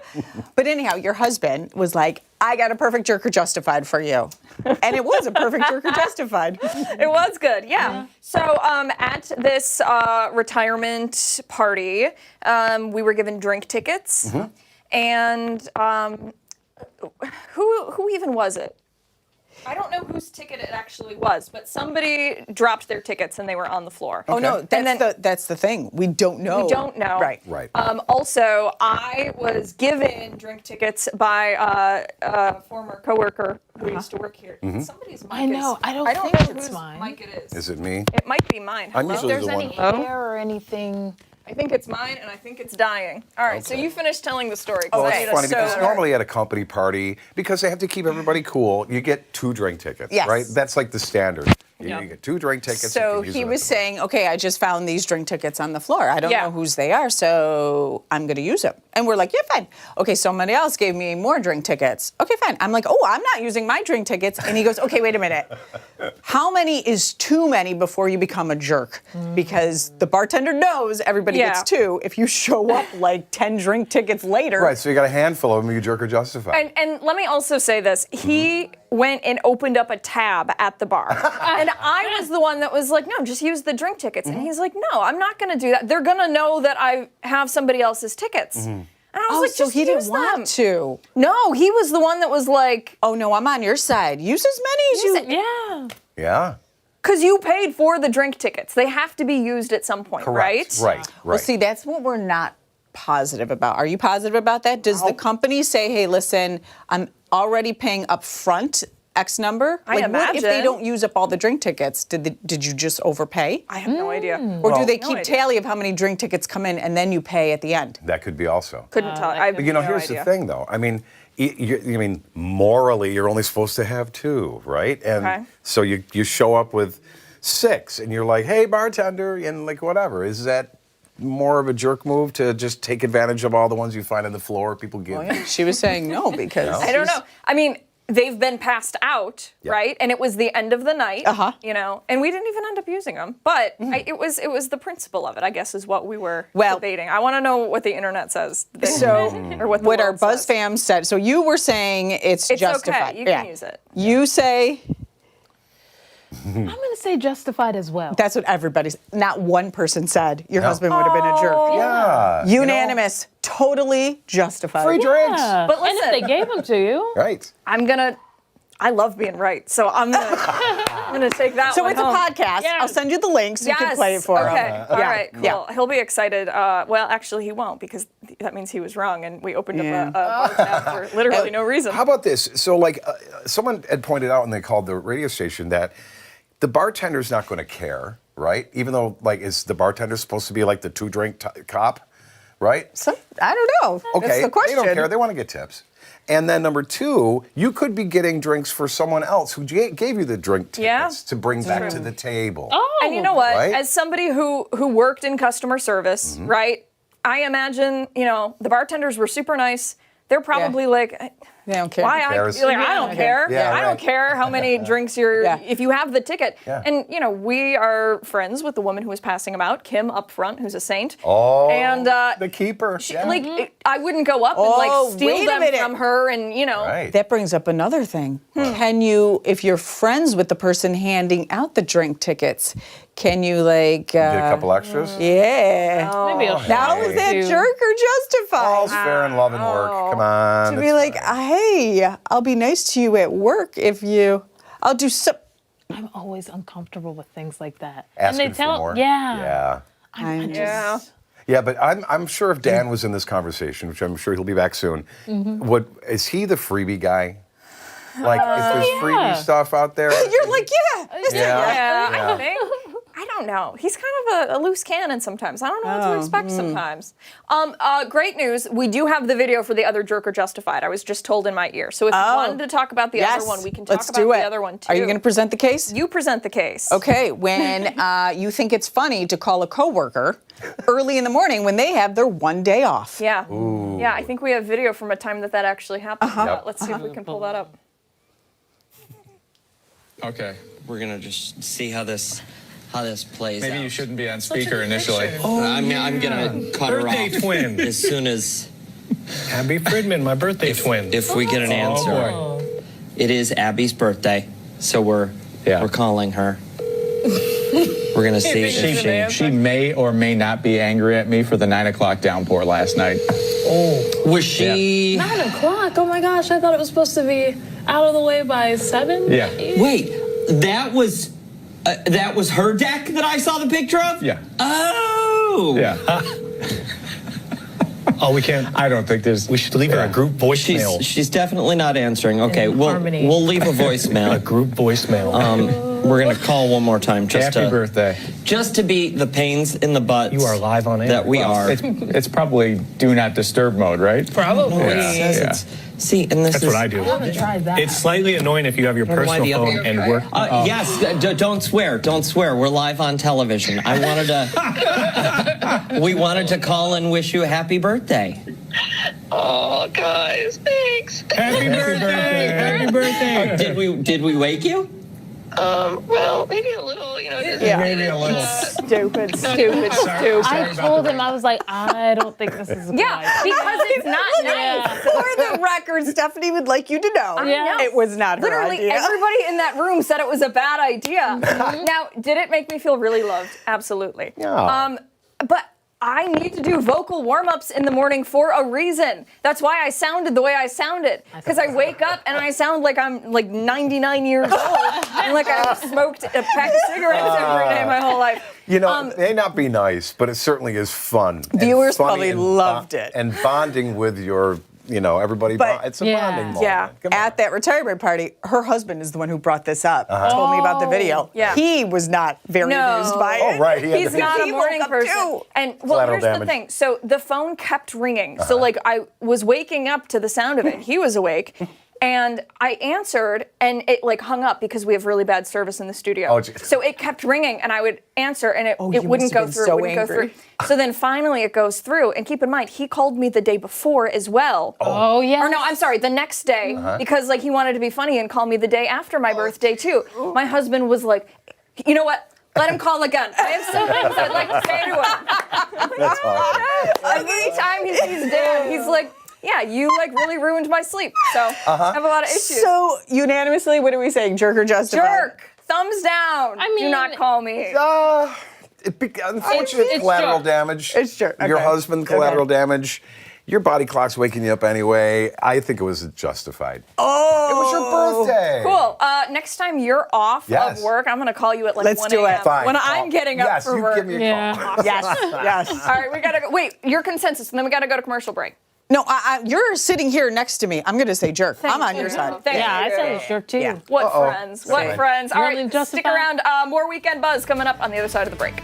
But anyhow, your husband was like, I got a perfect Jerk or Justified for you. And it was a perfect Jerk or Justified. It was good, yeah. So at this retirement party, we were given drink tickets. And who even was it? I don't know whose ticket it actually was, but somebody dropped their tickets and they were on the floor. Oh, no, that's the thing. We don't know. We don't know. Right. Right. Also, I was given drink tickets by a former coworker who used to work here. Somebody's mic I know. is- I don't know think it's whose mine. mic it is. Is it me? It might be mine. I'm Hello? usually If there's the any one. hair or anything. I think it's mine, and I think it's dying. All right, so Okay. you finish telling the story. 'cause Well, I it's need a funny because soda. normally at a company party, because they have to keep everybody cool, you get 2 drink tickets, Yes. right? That's like the standard. You get 2 drink tickets. you So can use he them was at the bar. saying, okay, I just found these drink tickets on the floor. I don't Yeah. know whose they are, so I'm going to use them. And we're like, yeah, fine. Okay, somebody else gave me more drink tickets. Okay, fine. I'm like, oh, I'm not using my drink tickets. And he goes, okay, wait a minute. How many is too many before you become a jerk? Because the bartender knows everybody gets 2. If you show up like 10 drink tickets later. Right, so you got a handful of them, you jerk or justify. And let me also say this. He went and opened up a tab at the bar. And I was the one that was like, no, just use the drink tickets. And he's like, no, I'm not going to do that. They're going to know that I have somebody else's tickets. And I was like, so just he didn't use them. want to. No, he was the one that was like, Oh, no, I'm on your side. Use as many as you. Yeah. Yeah. because you paid for the drink tickets. They have to be used at some point, Correct. right? Right. Well, see, that's what we're not positive about. Are you positive about that? Does the company say, hey, listen, I'm already paying up front X number? I What if they imagine. don't use up all the drink tickets? Did you just overpay? I have no idea. Or do they No keep idea. tally of how many drink tickets come in and then you pay at the end? That could be also. Couldn't tell. I have But you know, no here's idea. the thing, though. I mean, morally, you're only supposed to have 2, right? And Okay. so you show up with 6, and you're like, hey, bartender, and like whatever. Is that more of a jerk move to just take advantage of all the ones you find on the floor people give? Oh, yeah. She was saying no because I don't know. I mean, they've been passed out, Yeah. right? And it was the end of the night, and we didn't even end up using them. But it was the principle of it, I guess, is what we were debating. I want to know what the internet says. Or what, the what our world Buzz says. fam said. So you were saying it's justified. okay. You can use it. You say I'm going to say justified as well. that's what everybody's. Not one person said your husband would have been a jerk. Yeah. Unanimous, totally justified. Free drinks. Yeah. But and if listen- they gave them to you, Right. I love being right, so I'm gonna take that So one it's a home. podcast. Yes. I'll send you the link so you can play it for him. Okay. All right. Cool. Yeah. He'll be excited. Well, actually, he won't because that means he was wrong, and we opened Yeah. up a bar tab for literally no reason. How about this? So, like, someone had pointed out when they called the radio station that the bartender's not going to care, right? Even though, like, is the bartender supposed to be like the 2-drink cop, right? I don't know. Okay, That's the question. they don't care. They want to get tips. And then number 2, you could be getting drinks for someone else who gave you the drink tickets to bring back to the table. And you know what? Right? As somebody who worked in customer service, right? I imagine, the bartenders were super nice. They're probably like, They don't care. why? I cares? don't care. Yeah, I right. don't care how many drinks if you have the ticket. Yeah. And, we are friends with the woman who was passing them out, Kim up front, who's a saint. Oh, and the keeper. Yeah. like, I wouldn't go up and Oh, like steal wait a them minute. from her and, Right. That brings up another thing. Can you, if you're friends with the person handing out the drink tickets, Can you like Get a couple extras? Yeah. Maybe I'll Now is that jerk or justified? All's fair in love and work. Come on. To be it's like, fine. hey, I'll be nice to you at work if you. I'll do some. I'm always uncomfortable with things like that. Asking and they tell, for more. yeah. Yeah. Yeah. Yeah, but I'm sure if Dan was in this conversation, which I'm sure he'll be back soon, is he the freebie guy? Like, if there's freebie stuff out there? You're like, yeah. Yeah, I think. I don't know. He's kind of a loose cannon sometimes. I don't know what to expect sometimes. Great news. We do have the video for the other jerk or justified. I was just told in my ear. So if you wanted to talk about the other one, we can talk Let's about do the it. other one too. Are you going to present the case? You present the case. Okay, when you think it's funny to call a coworker early in the morning when they have their one day off. Yeah. Yeah, I think we have video from a time that actually happened. Let's see if we can pull that up. Okay. We're gonna just see how this plays out. Maybe you shouldn't be on speaker initially. I'm gonna cut her Birthday off twin. as soon as Abby Friedman, my birthday twin. if we get an answer. boy. It is Abby's birthday, so we're calling her. We're gonna see if She may or may not be angry at me for the 9 o'clock downpour last night. was she. 9 o'clock? Oh my gosh, I thought it was supposed to be out of the way by 7. Yeah. Wait, that was her deck that I saw the picture of. Yeah. Oh. Yeah. Oh, we can't. I don't think there's. We should leave her a group voicemail. She's definitely not answering. Okay, we'll leave a voicemail. A group voicemail. We're gonna call one more time Happy birthday. just to be the pains in the butts. You are live on air. That we are. It's probably do not disturb mode, right? Probably. Yeah. See, and this That's is what I do. I haven't tried that. It's slightly annoying if you have your Why personal the other- phone and work. Yes, don't swear. Don't swear. We're live on television. I wanted to. We wanted to call and wish you a happy birthday. Oh, guys, thanks. Happy birthday! Happy birthday! Did we wake you? Well, maybe a little, just Maybe a little. Stupid. I told him, I was like, I don't think this is a good idea. Because it's not nice. For the record, Stephanie would like you to know it was not her Literally, idea. everybody in that room said it was a bad idea. Now, did it make me feel really loved? Absolutely. Yeah. But I need to do vocal warm-ups in the morning for a reason. That's why I sounded the way I sounded. Because I wake up and I sound like I'm like 99 years old and like I've smoked a pack of cigarettes every day my whole life. You know, it may not be nice, but it certainly is fun. and Viewers funny probably and loved it. And bonding with your, everybody. But- It's a bonding moment. Yeah, Come on. at that retirement party, her husband is the one who brought this up. Told me about the video. Yeah. He was not very amused by it. Oh, right. He had He's to- not a He morning woke up person. too. And well, Collateral here's the damage. thing. So the phone kept ringing. So like I was waking up to the sound of it. He was awake. And I answered, and it like hung up because we have really bad service in the studio. Oh, geez. So it kept ringing, and I would answer, and it you wouldn't must have go been through. so It wouldn't go angry. through. So then finally it goes through. And keep in mind, he called me the day before as well. Oh, yeah. Or no, I'm sorry, the next day because like he wanted to be funny and call me the day after my birthday too. My husband was like, you know what? Let him call again. I have some things I'd like to say to him. That's awesome. Every time he sees Dan, he's like, yeah, you like really ruined my sleep. So I have a lot of issues. So unanimously, what are we saying? Jerk or justified? Jerk. Thumbs down. I mean- do not call me. Unfortunate It's collateral jerk. damage. It's jerk. Your Okay. husband, collateral damage. Your body clock's waking you up anyway. I think it was justified. Oh, It was your birthday. Cool. Next time you're off Yes. of work, I'm going to call you at like Let's 1 do it. a.m. Fine. When I'm getting up Yes, for you work. give me a call. Yes, yes. All right, we got to go. Wait, your consensus, and then we got to go to commercial break. No, you're sitting here next to me. I'm going to say jerk. I'm on your side. Thank Yeah, I you. said it's jerk too. Yeah. What friends? What Sorry. friends? All You're right, only stick justified. around. More Weekend Buzz coming up on the other side of the break.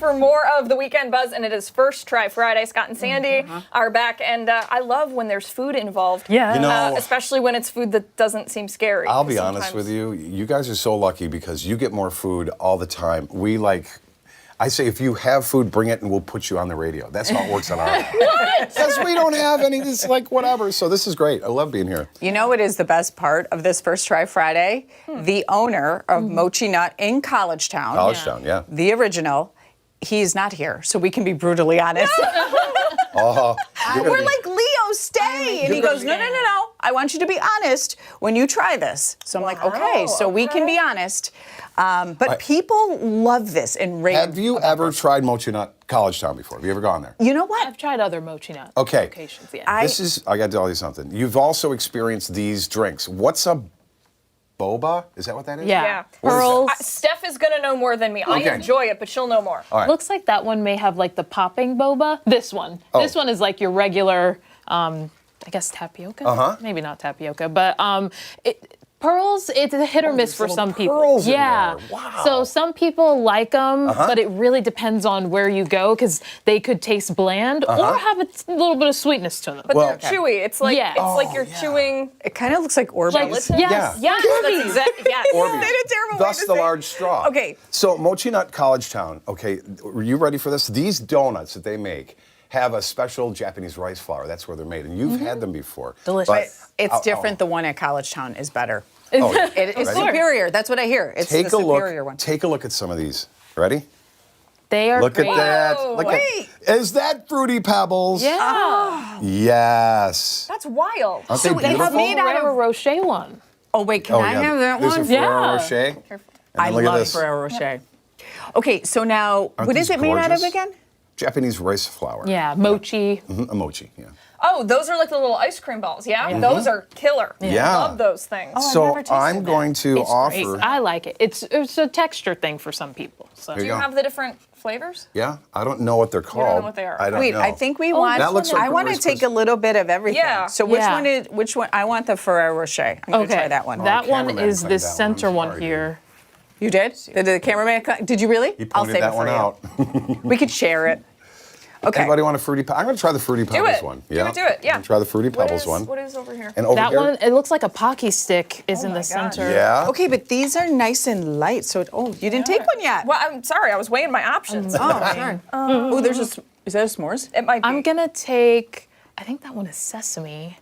for more of the Weekend Buzz, and it is First Try Friday. Scott and Sandy are back, and I love when there's food involved. Yeah. You know, especially when it's food that doesn't seem scary. I'll be honest with you. You guys are so lucky because you get more food all the time. I say if you have food, bring it and we'll put you on the radio. That's how it works on our end. Because we don't have any, it's like whatever. So this is great. I love being here. You know what is the best part of this First Try Friday? The owner of Mochi Nut in Collegetown. Collegetown, yeah. The original. He's not here, so we can be brutally honest. Oh, We're like, Leo, stay. And he goes, no. I want you to be honest when you try this. So I'm like, okay, so we can be honest. But people love this and rave. Have you ever tried Mochi Nut Collegetown before? Have you ever gone there? You know what? I've tried other Mochi Nut Okay. locations, yeah. I got to tell you something. You've also experienced these drinks. What's a boba? Is that what that is? Yeah. What is Pearls. Steph is gonna know more than me. Okay. I enjoy it, but she'll know more. All right. Looks like that one may have like the popping boba. This one. Oh. This one is like your regular, I guess tapioca. Uh-huh. Maybe not tapioca, but pearls. It's a hit or miss for some people. pearls in Yeah. there. Wow. So some people like them, Uh-huh. but it really depends on where you go because they could taste bland or have a little bit of sweetness to them. But Well- they're chewy. It's like Yeah. it's like you're chewing. It kind of looks like Orbeez. Gelatin? Yes. Yeah. Yes, that's exactly. Yes. Orbeez. Is that a terrible way Thus to the say it? large straw. Okay. So Mochi Nut Collegetown, okay, are you ready for this? These donuts that they make have a special Japanese rice flour. That's where they're made. And you've had them before. Delicious. But It's different. The one at Collegetown is better. Oh, yeah. It's Ready? superior. That's what I hear. It's Take the a look. superior one. Take a look at some of these. Ready? They are Look great. at that. Whoa, Look wait. Is that Fruity Pebbles? Yeah. Yes. That's wild. Aren't they So they have beautiful? made out Ferrero of. Rocher one. Oh wait, can I have that There's one? a Ferrero Yeah. Rocher. And I then look at love this. Ferrero Rocher. Okay, so now Aren't what is these it made out of gorgeous? again? Japanese rice flour. Yeah, mochi. Mhm, a mochi, yeah. Oh, those are like the little ice cream balls. Yeah, those are killer. Yeah. I love those things. So never tasted I'm that. going to It's offer. great. I like it. It's a texture thing for some people. So. There Do you go. have the different flavors? Yeah, I don't know what they're called. don't know what they are. I don't Wait, know. I think we want. That looks like I a want to Rice take Krispies. a little bit of everything. Yeah. So which Yeah. one is which one? I want the Ferrero Rocher. I'm gonna try that one. That one cameraman is claimed this that one. center I'm one sorry, here. You did? Did the cameraman? Did you really? He I'll pointed save that it one for you. out. We could share it. Okay. Anybody want a Fruity Pebbles? I'm going to try the Fruity Pebbles it. one. Do it, do it, yeah. I'm gonna try the Fruity Pebbles one. What is over here? And over That here. one, it looks like a Pocky stick is in my the gosh. center. Yeah. Okay, but these are nice and light. So you didn't take one yet. Well, I'm sorry. I was weighing my options. Oh, sorry. Oh, there's a. Is that a s'mores? It might be. I'm gonna take. I think that one is sesame.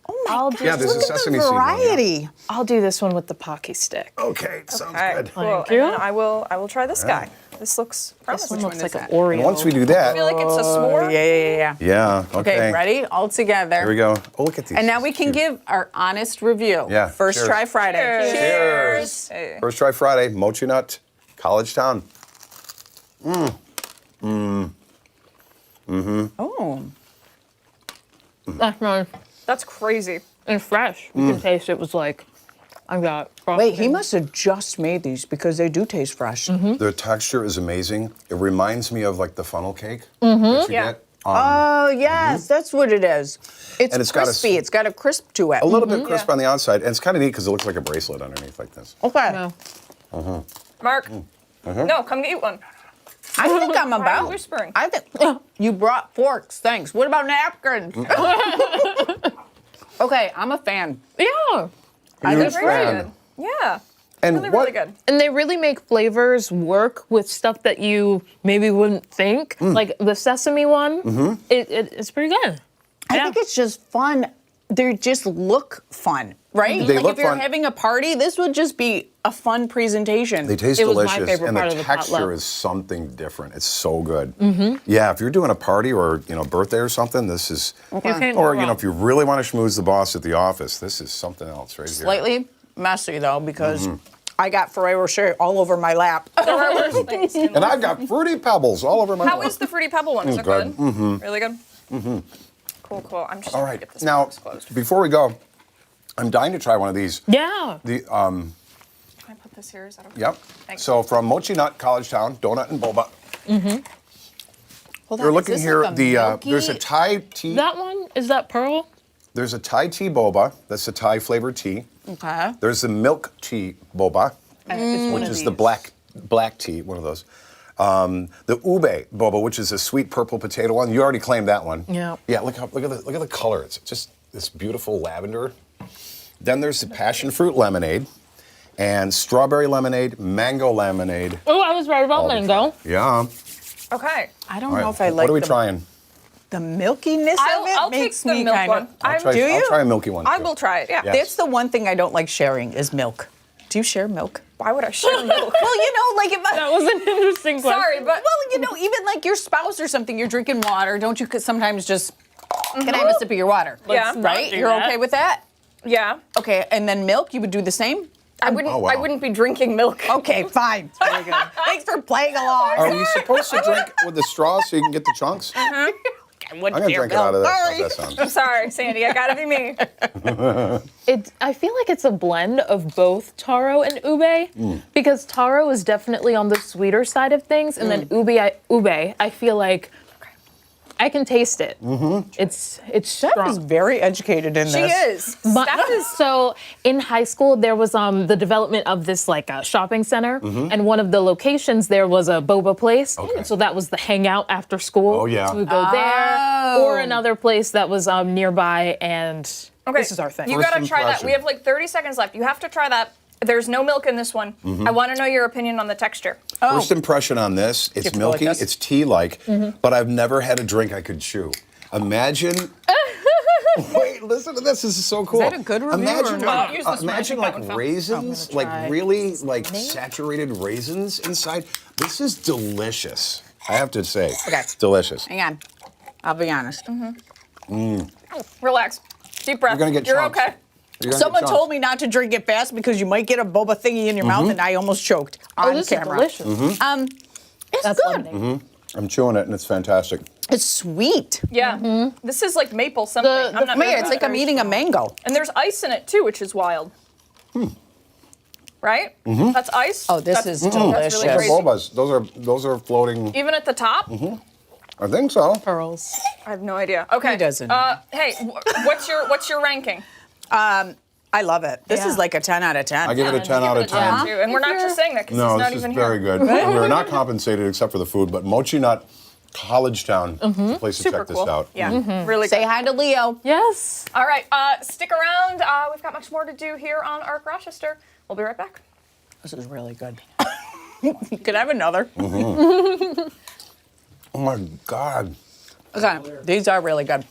Oh my I'll God! do- Yeah, there's a Look at sesame the seed one, yeah. variety. I'll do this one with the Pocky stick. Okay, sounds Okay, good. cool. Thank And you. then I will try this guy. This looks This promising. one looks one like is an that? Oreo. And once we do I that, feel like it's a s'more. Yeah. yeah, okay. Okay, ready? All together. Here we go. Oh, look at these. And now we can give our honest review. Yeah, First cheers. try Friday. Cheers. Hey. First Try Friday, Mochi Nut, Collegetown. Oh. That's nice. That's crazy. And fresh. You can taste it was like, I got. Wait, he must have just made these because they do taste fresh. The texture is amazing. It reminds me of like the funnel cake that you Yeah. get. Oh, yes, that's what it is. It's And it's got a crispy. It's got a crisp to it. A little bit crisp on the outside, and it's kind of neat because it looks like a bracelet underneath like this. Okay. No. Mark. No, come eat one. I think I'm Why are you about. whispering? I think you brought forks. Thanks. What about napkins? Okay, I'm a fan. Yeah. I Huge think Very fan. good. Yeah. And Really, what? really good. And they really make flavors work with stuff that you maybe wouldn't think. Like the sesame one, it's pretty good. I think it's just fun. They just look fun, right? They like look if you're fun. having a party, this would just be a fun presentation. They taste It was my delicious, favorite and part the of the texture potluck. is something different. It's so good. Yeah, if you're doing a party or birthday or something, this is. can't Or go wrong. if you really want to schmooze the boss at the office, this is something else right here. Slightly messy though because I got Ferrero Rocher all over my lap. There are worse things. in And life. I've got Fruity Pebbles all over my. How lap. is the Fruity Pebble one? Is it good. good? Really good? Cool, cool. I'm just All gonna right. get this Now, box closed. before we go, I'm dying to try one of these. Yeah. The Can I put this here? Is that okay? Yep. Thanks. So from Mochi Nut, Collegetown, donut and boba. Hold on, You're is looking this here. like a There's a milky- Thai tea. That one, is that pearl? There's a Thai tea boba. That's a Thai flavored tea. Okay. There's the milk tea boba, It's one which of is the these. black tea, one of those. The ube boba, which is a sweet purple potato one. You already claimed that one. Yeah. Yeah, look at the color. It's just this beautiful lavender. Then there's the passion fruit lemonade, and strawberry lemonade, mango lemonade. Oh, I was right about mango. Yeah. Okay. I don't All know right, if I like What are we trying? the milkiness of it. I'll take makes the me milk kind one. of. I'll try a milky one. I too. will try it. Yeah. Yes. That's the one thing I don't like sharing is milk. Do you share milk? Why would I share milk? Well, you know, like if That was an interesting question. Sorry, but well, you know, even like your spouse or something, you're drinking water. Don't you sometimes just can I have a sip of your water? Yeah. Right? do You're that. okay with that? yeah, Okay, and then milk, you would do the same? I wouldn't. Oh, wow. I wouldn't be drinking milk. Okay, fine. Very good. Thanks for playing along. Are we supposed to drink with the straw so you can get the chunks? I I'm gonna drink it out of this. How's that sound? I'm sorry, Sandy. I gotta be me. I feel like it's a blend of both taro and ube because taro is definitely on the sweeter side of things, and then ube, I feel like I can taste it. It's Steph strong. is very educated in She this. is. But, Steph is. so in high school, there was the development of this like shopping center, and one of the locations there was a boba place. Okay. So that was the hangout after school. Oh, yeah. So we go there, or another place that was nearby, and Okay. This is our thing. You First gotta try that. impression. We have like 30 seconds left. You have to try that. There's no milk in this one. I want to know your opinion on the texture. First impression on this, it's have to go like milky, this? it's tea-like, but I've never had a drink I could chew. Imagine. Wait, listen to this. This is so cool. that a good review Imagine or like, not? Use the imagine smashing like button. raisins, I'm gonna try. like really like saturated raisins inside. This is delicious. I have to say. Okay. Delicious. Hang on. I'll be honest. Relax. Deep breath. You're gonna get You're chunks. okay. You're gonna Someone get told chunks. me not to drink it fast because you might get a boba thingy in your mouth, and I almost choked on this camera. is delicious. It's That's good. lemonade. I'm chewing it and it's fantastic. It's sweet. Yeah. This is like maple something. I'm not Man, sure it's about like it. I'm eating a mango. And there's ice in it too, which is wild. Right? That's ice. Oh, this That's- is That's delicious. really Those are crazy. bobas. Those are floating. Even at the top? I think so. Pearls. I have no idea. Okay. He doesn't. Hey, what's your ranking? I love it. This Yeah. is like a 10 out of 10. I give it a 10 out of 10. Too. And we're not just saying that because No, he's not this is even very here. good. And we're not compensated except for the food, but Mochi Nut College Town is a place to Super check cool. this out. Yeah, really Say good. hi to Leo. Yes. All right, stick around. We've got much more to do here on ARC Rochester. We'll be right back. This is really good. Could I have another? Oh my God. Okay, these are really good.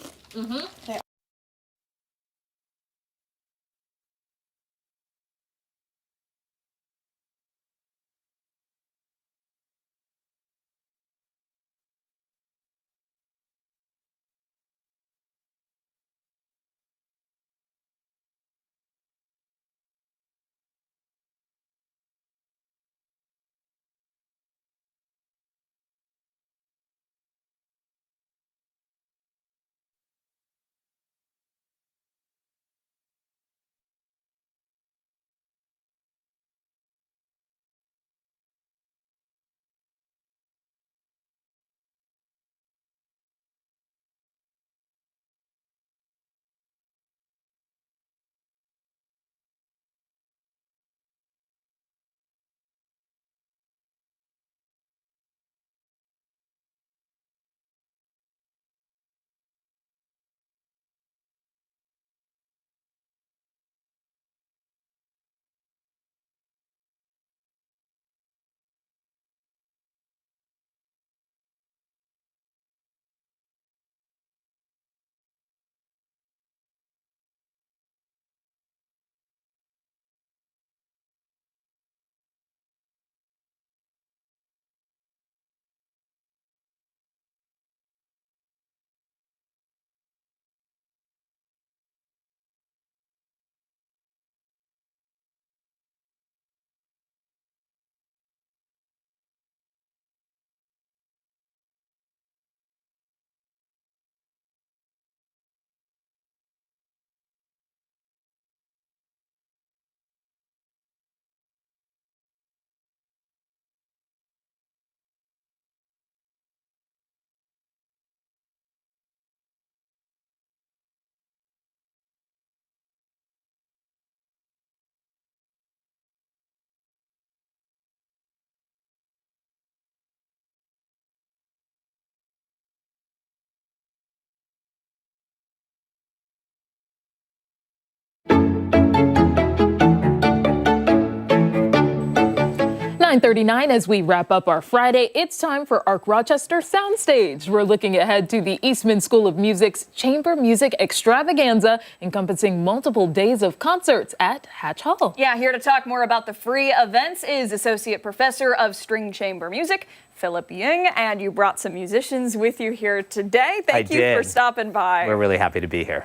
9:39 as we wrap up our Friday, it's time for Arc Rochester Soundstage. We're looking ahead to the Eastman School of Music's Chamber Music Extravaganza, encompassing multiple days of concerts at Hatch Hall. Yeah, here to talk more about the free events is Associate Professor of String Chamber Music, Philip Ying, and you brought some musicians with you here today. Thank you for stopping by. We're really happy to be here.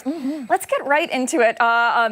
Let's get right into it.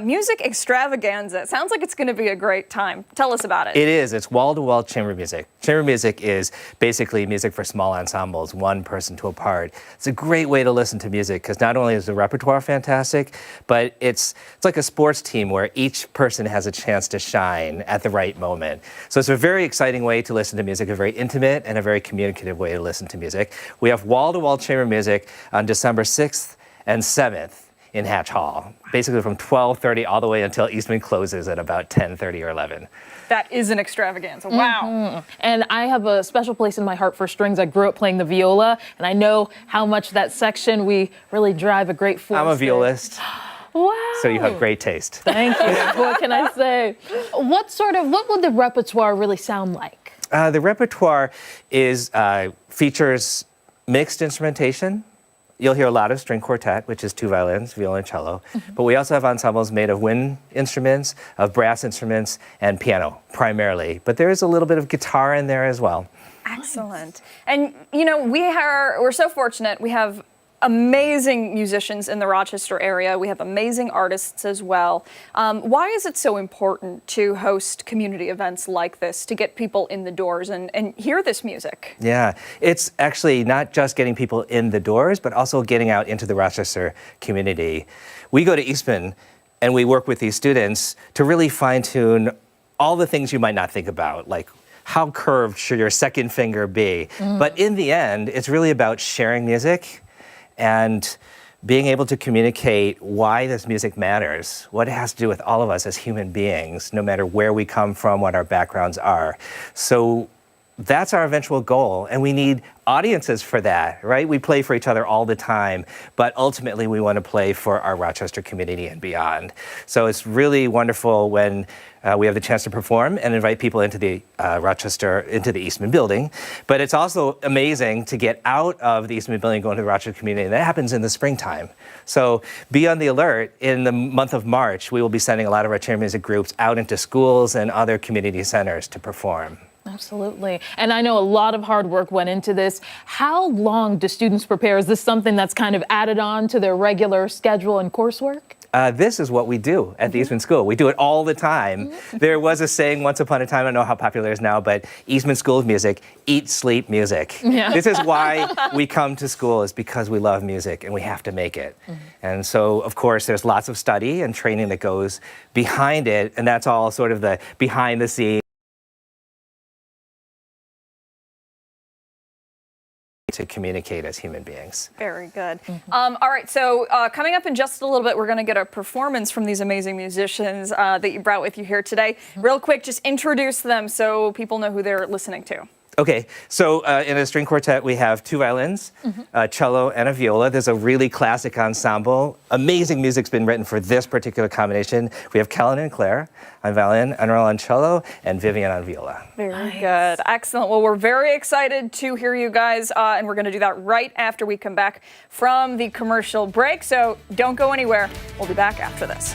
Music extravaganza. It sounds like it's going to be a great time. Tell us about it. It is. It's wall-to-wall chamber music. Chamber music is basically music for small ensembles, one person to a part. It's a great way to listen to music because not only is the repertoire fantastic, but it's like a sports team where each person has a chance to shine at the right moment. So it's a very exciting way to listen to music, a very intimate and a very communicative way to listen to music. We have wall-to-wall chamber music on December 6th and 7th in Hatch Hall, basically from 12:30 all the way until Eastman closes at about 10:30 or 11. That is an extravaganza. Wow. And I have a special place in my heart for strings. I grew up playing the viola, and I know how much that section we really drive a great force. I'm a violist. Wow. So you have great taste. Thank you. What can I say? What would the repertoire really sound like? The repertoire features mixed instrumentation. You'll hear a lot of string quartet, which is 2 violins, viola, and cello. But we also have ensembles made of wind instruments, of brass instruments, and piano, primarily. But there is a little bit of guitar in there as well. Excellent. And, you know, we're so fortunate. We have amazing musicians in the Rochester area. We have amazing artists as well. Why is it so important to host community events like this to get people in the doors and hear this music? Yeah, it's actually not just getting people in the doors, but also getting out into the Rochester community. We go to Eastman and we work with these students to really fine-tune all the things you might not think about, like how curved should your second finger be? But in the end, it's really about sharing music and being able to communicate why this music matters, what it has to do with all of us as human beings, no matter where we come from, what our backgrounds are. So that's our eventual goal, and we need audiences for that, right? We play for each other all the time, but ultimately we want to play for our Rochester community and beyond. So it's really wonderful when we have the chance to perform and invite people into the into the Eastman building. But it's also amazing to get out of the Eastman building and go into the Rochester community, and that happens in the springtime. So be on the alert. In the month of March, we will be sending a lot of our chamber music groups out into schools and other community centers to perform. Absolutely. And I know a lot of hard work went into this. How long do students prepare? Is this something that's kind of added on to their regular schedule and coursework? This is what we do at the Eastman School. We do it all the time. There was a saying once upon a time, I don't know how popular it is now, but Eastman School of Music, eat, sleep, music. Yeah. This is why we come to school, is because we love music and we have to make it. And so, of course, there's lots of study and training that goes behind it, and that's all sort of the behind the scenes to communicate as human beings. Very good. All right, so coming up in just a little bit, we're going to get a performance from these amazing musicians that you brought with you here today. Real quick, just introduce them so people know who they're listening to. Okay, so in a string quartet, we have 2 violins, a cello, and a viola. There's a really classic ensemble. Amazing music's been written for this particular combination. We have Kellen and Claire on violin, Anurel on cello, and Vivian on viola. Very good. Excellent. Well, we're very excited to hear you guys, and we're going to do that right after we come back from the commercial break. So don't go anywhere. We'll be back after this.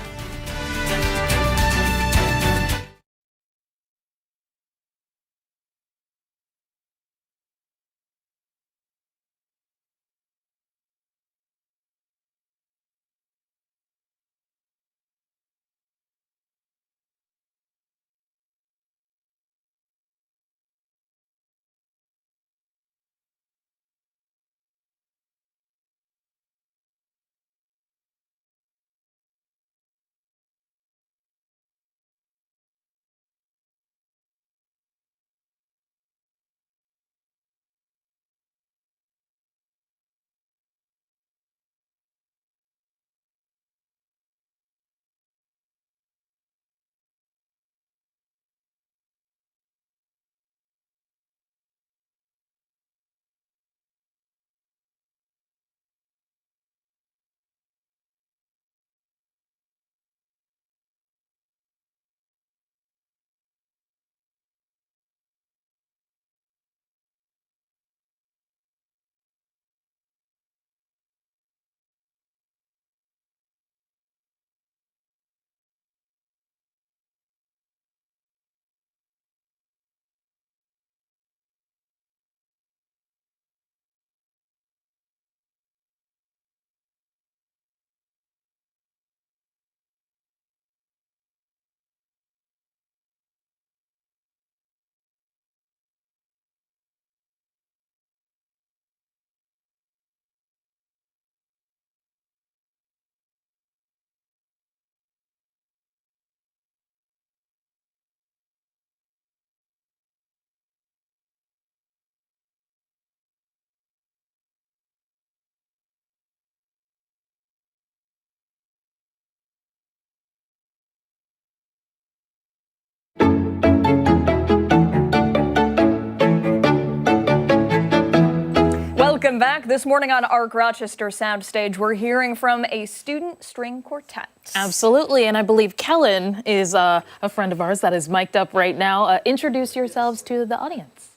Welcome back. This morning on Arc Rochester Soundstage, we're hearing from a student string quartet. Absolutely, and I believe Kellen is a friend of ours that is mic'd up right now. Introduce yourselves to the audience.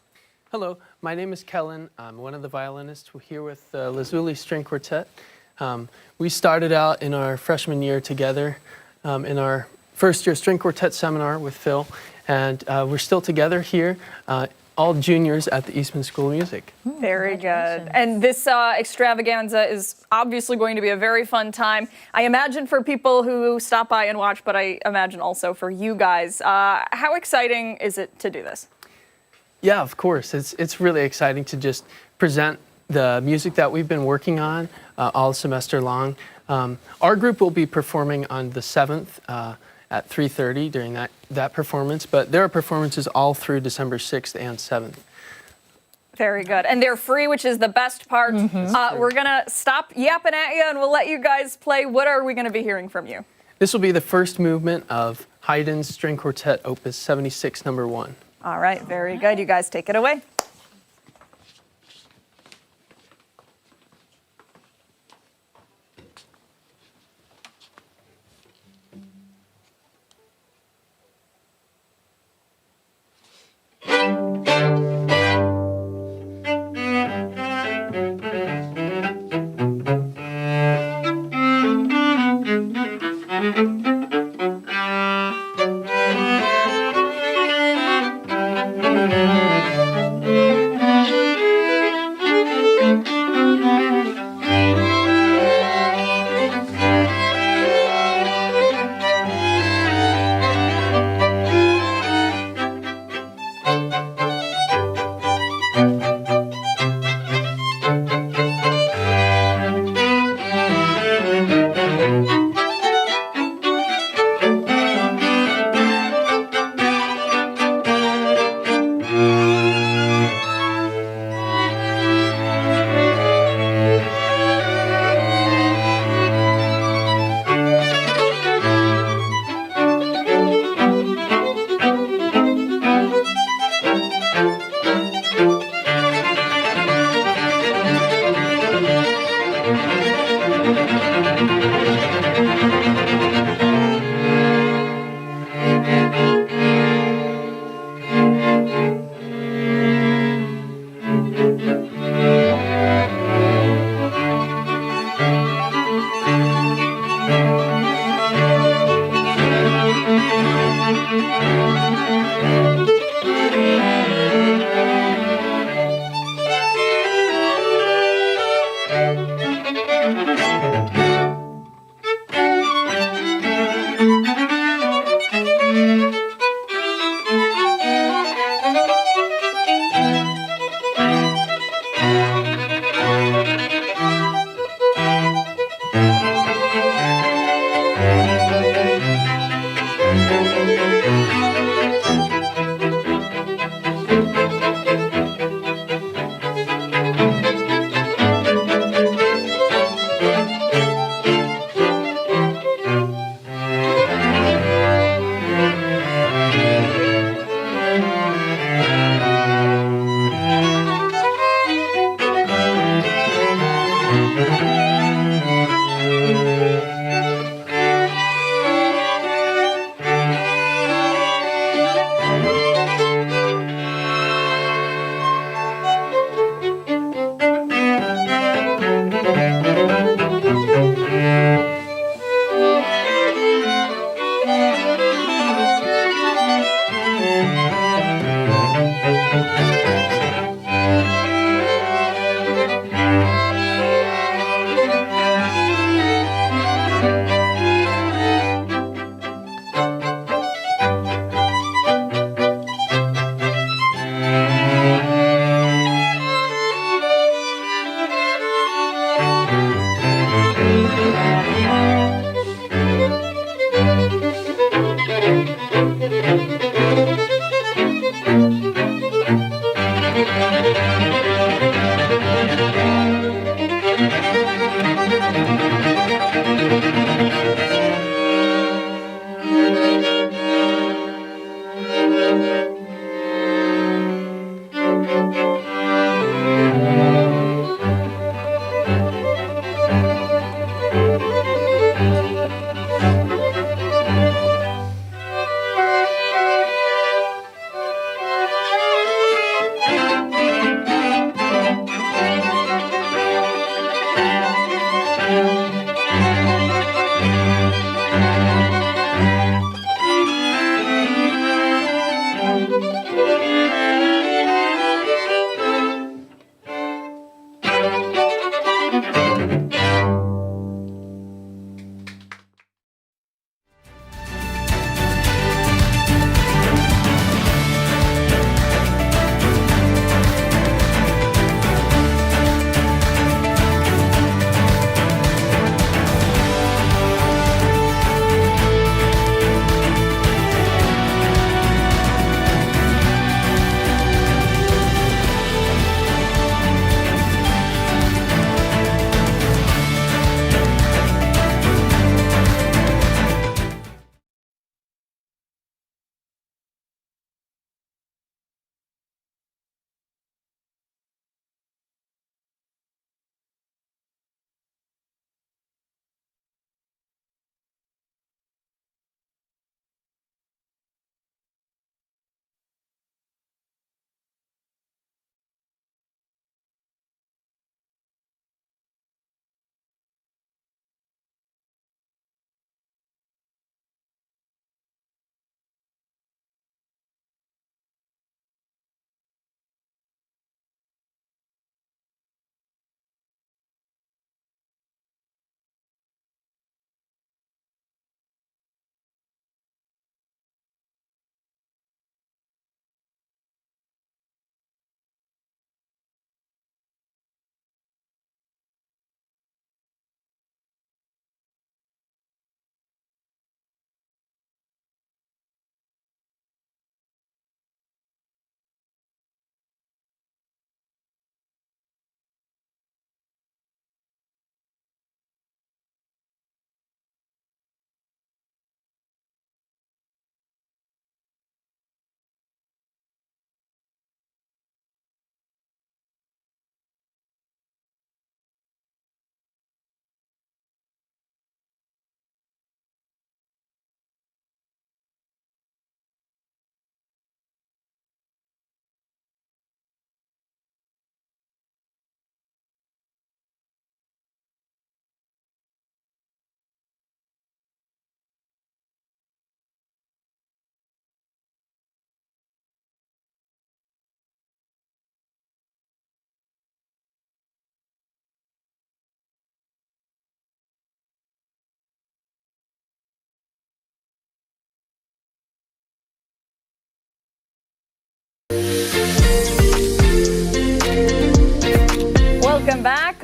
Hello, my name is Kellen. I'm one of the violinists. We're here with the Lazuli String Quartet. We started out in our freshman year together in our first year string quartet seminar with Phil, and we're still together here, all juniors at the Eastman School of Music. Very good. And this extravaganza is obviously going to be a very fun time. I imagine for people who stop by and watch, but I imagine also for you guys. How exciting is it to do this? Yeah, of course. It's really exciting to just present the music that we've been working on all semester long. Our group will be performing on the 7th at 3:30 during that performance, but there are performances all through December 6th and 7th. Very good. And they're free, which is the best part. We're going to stop yapping at you and we'll let you guys play. What are we going to be hearing from you? This will be the first movement of Haydn's String Quartet, Opus 76, number 1. All right, very good. You guys take it away.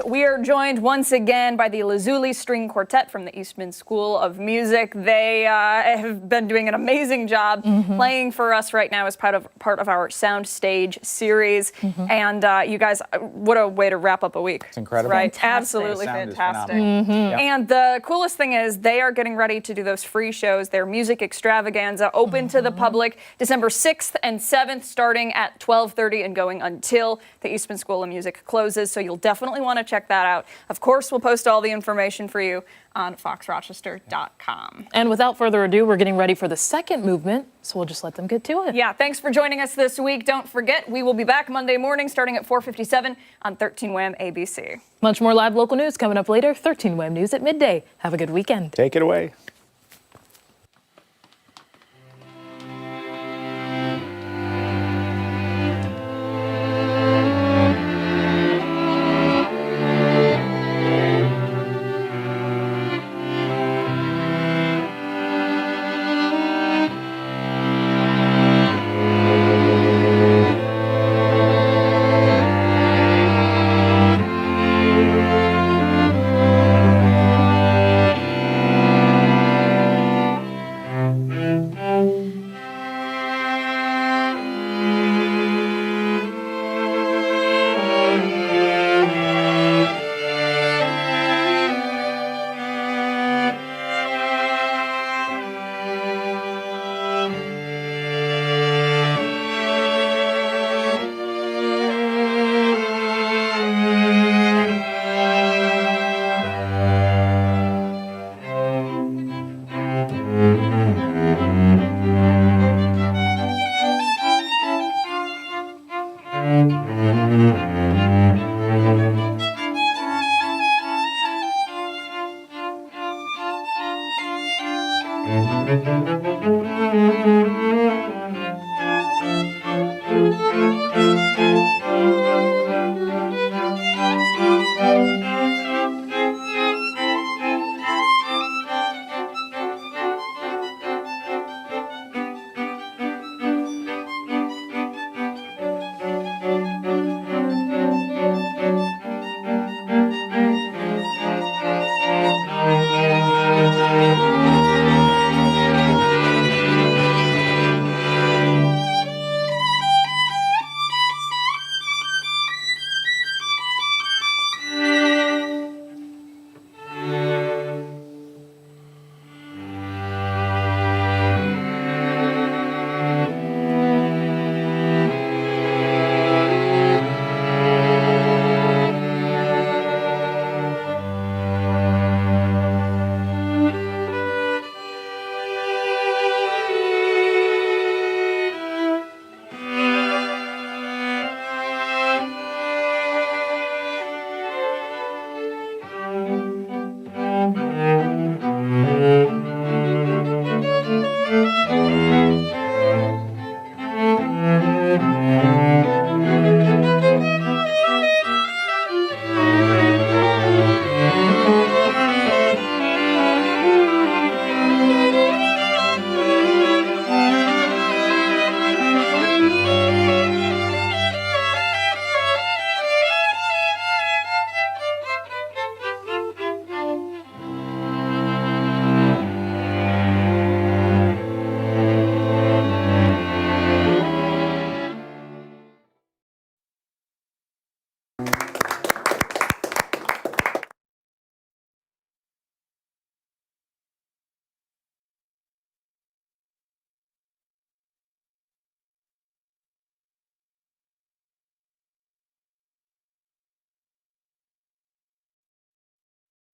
we are joined once again by the Lazuli String Quartet from the Eastman School of Music. They have been doing an amazing job playing for us right now as part of our Soundstage series. And you guys, what a way to wrap up a week. It's incredible. Right? Fantastic. Absolutely The sound is fantastic. phenomenal. Yep. And the coolest thing is they are getting ready to do those free shows, their music extravaganza, open to the public December 6th and 7th, starting at 12:30 and going until the Eastman School of Music closes. So you'll definitely want to check that out. Of course, we'll post all the information for you on foxrochester.com. And without further ado, we're getting ready for the second movement, so we'll just let them get to it. Yeah, thanks for joining us this week. Don't forget, we will be back Monday morning starting at 4:57 on 13 WHAM ABC. Much more live local news coming up later. 13 WHAM News at midday. Have a good weekend. Take it away. Thank you.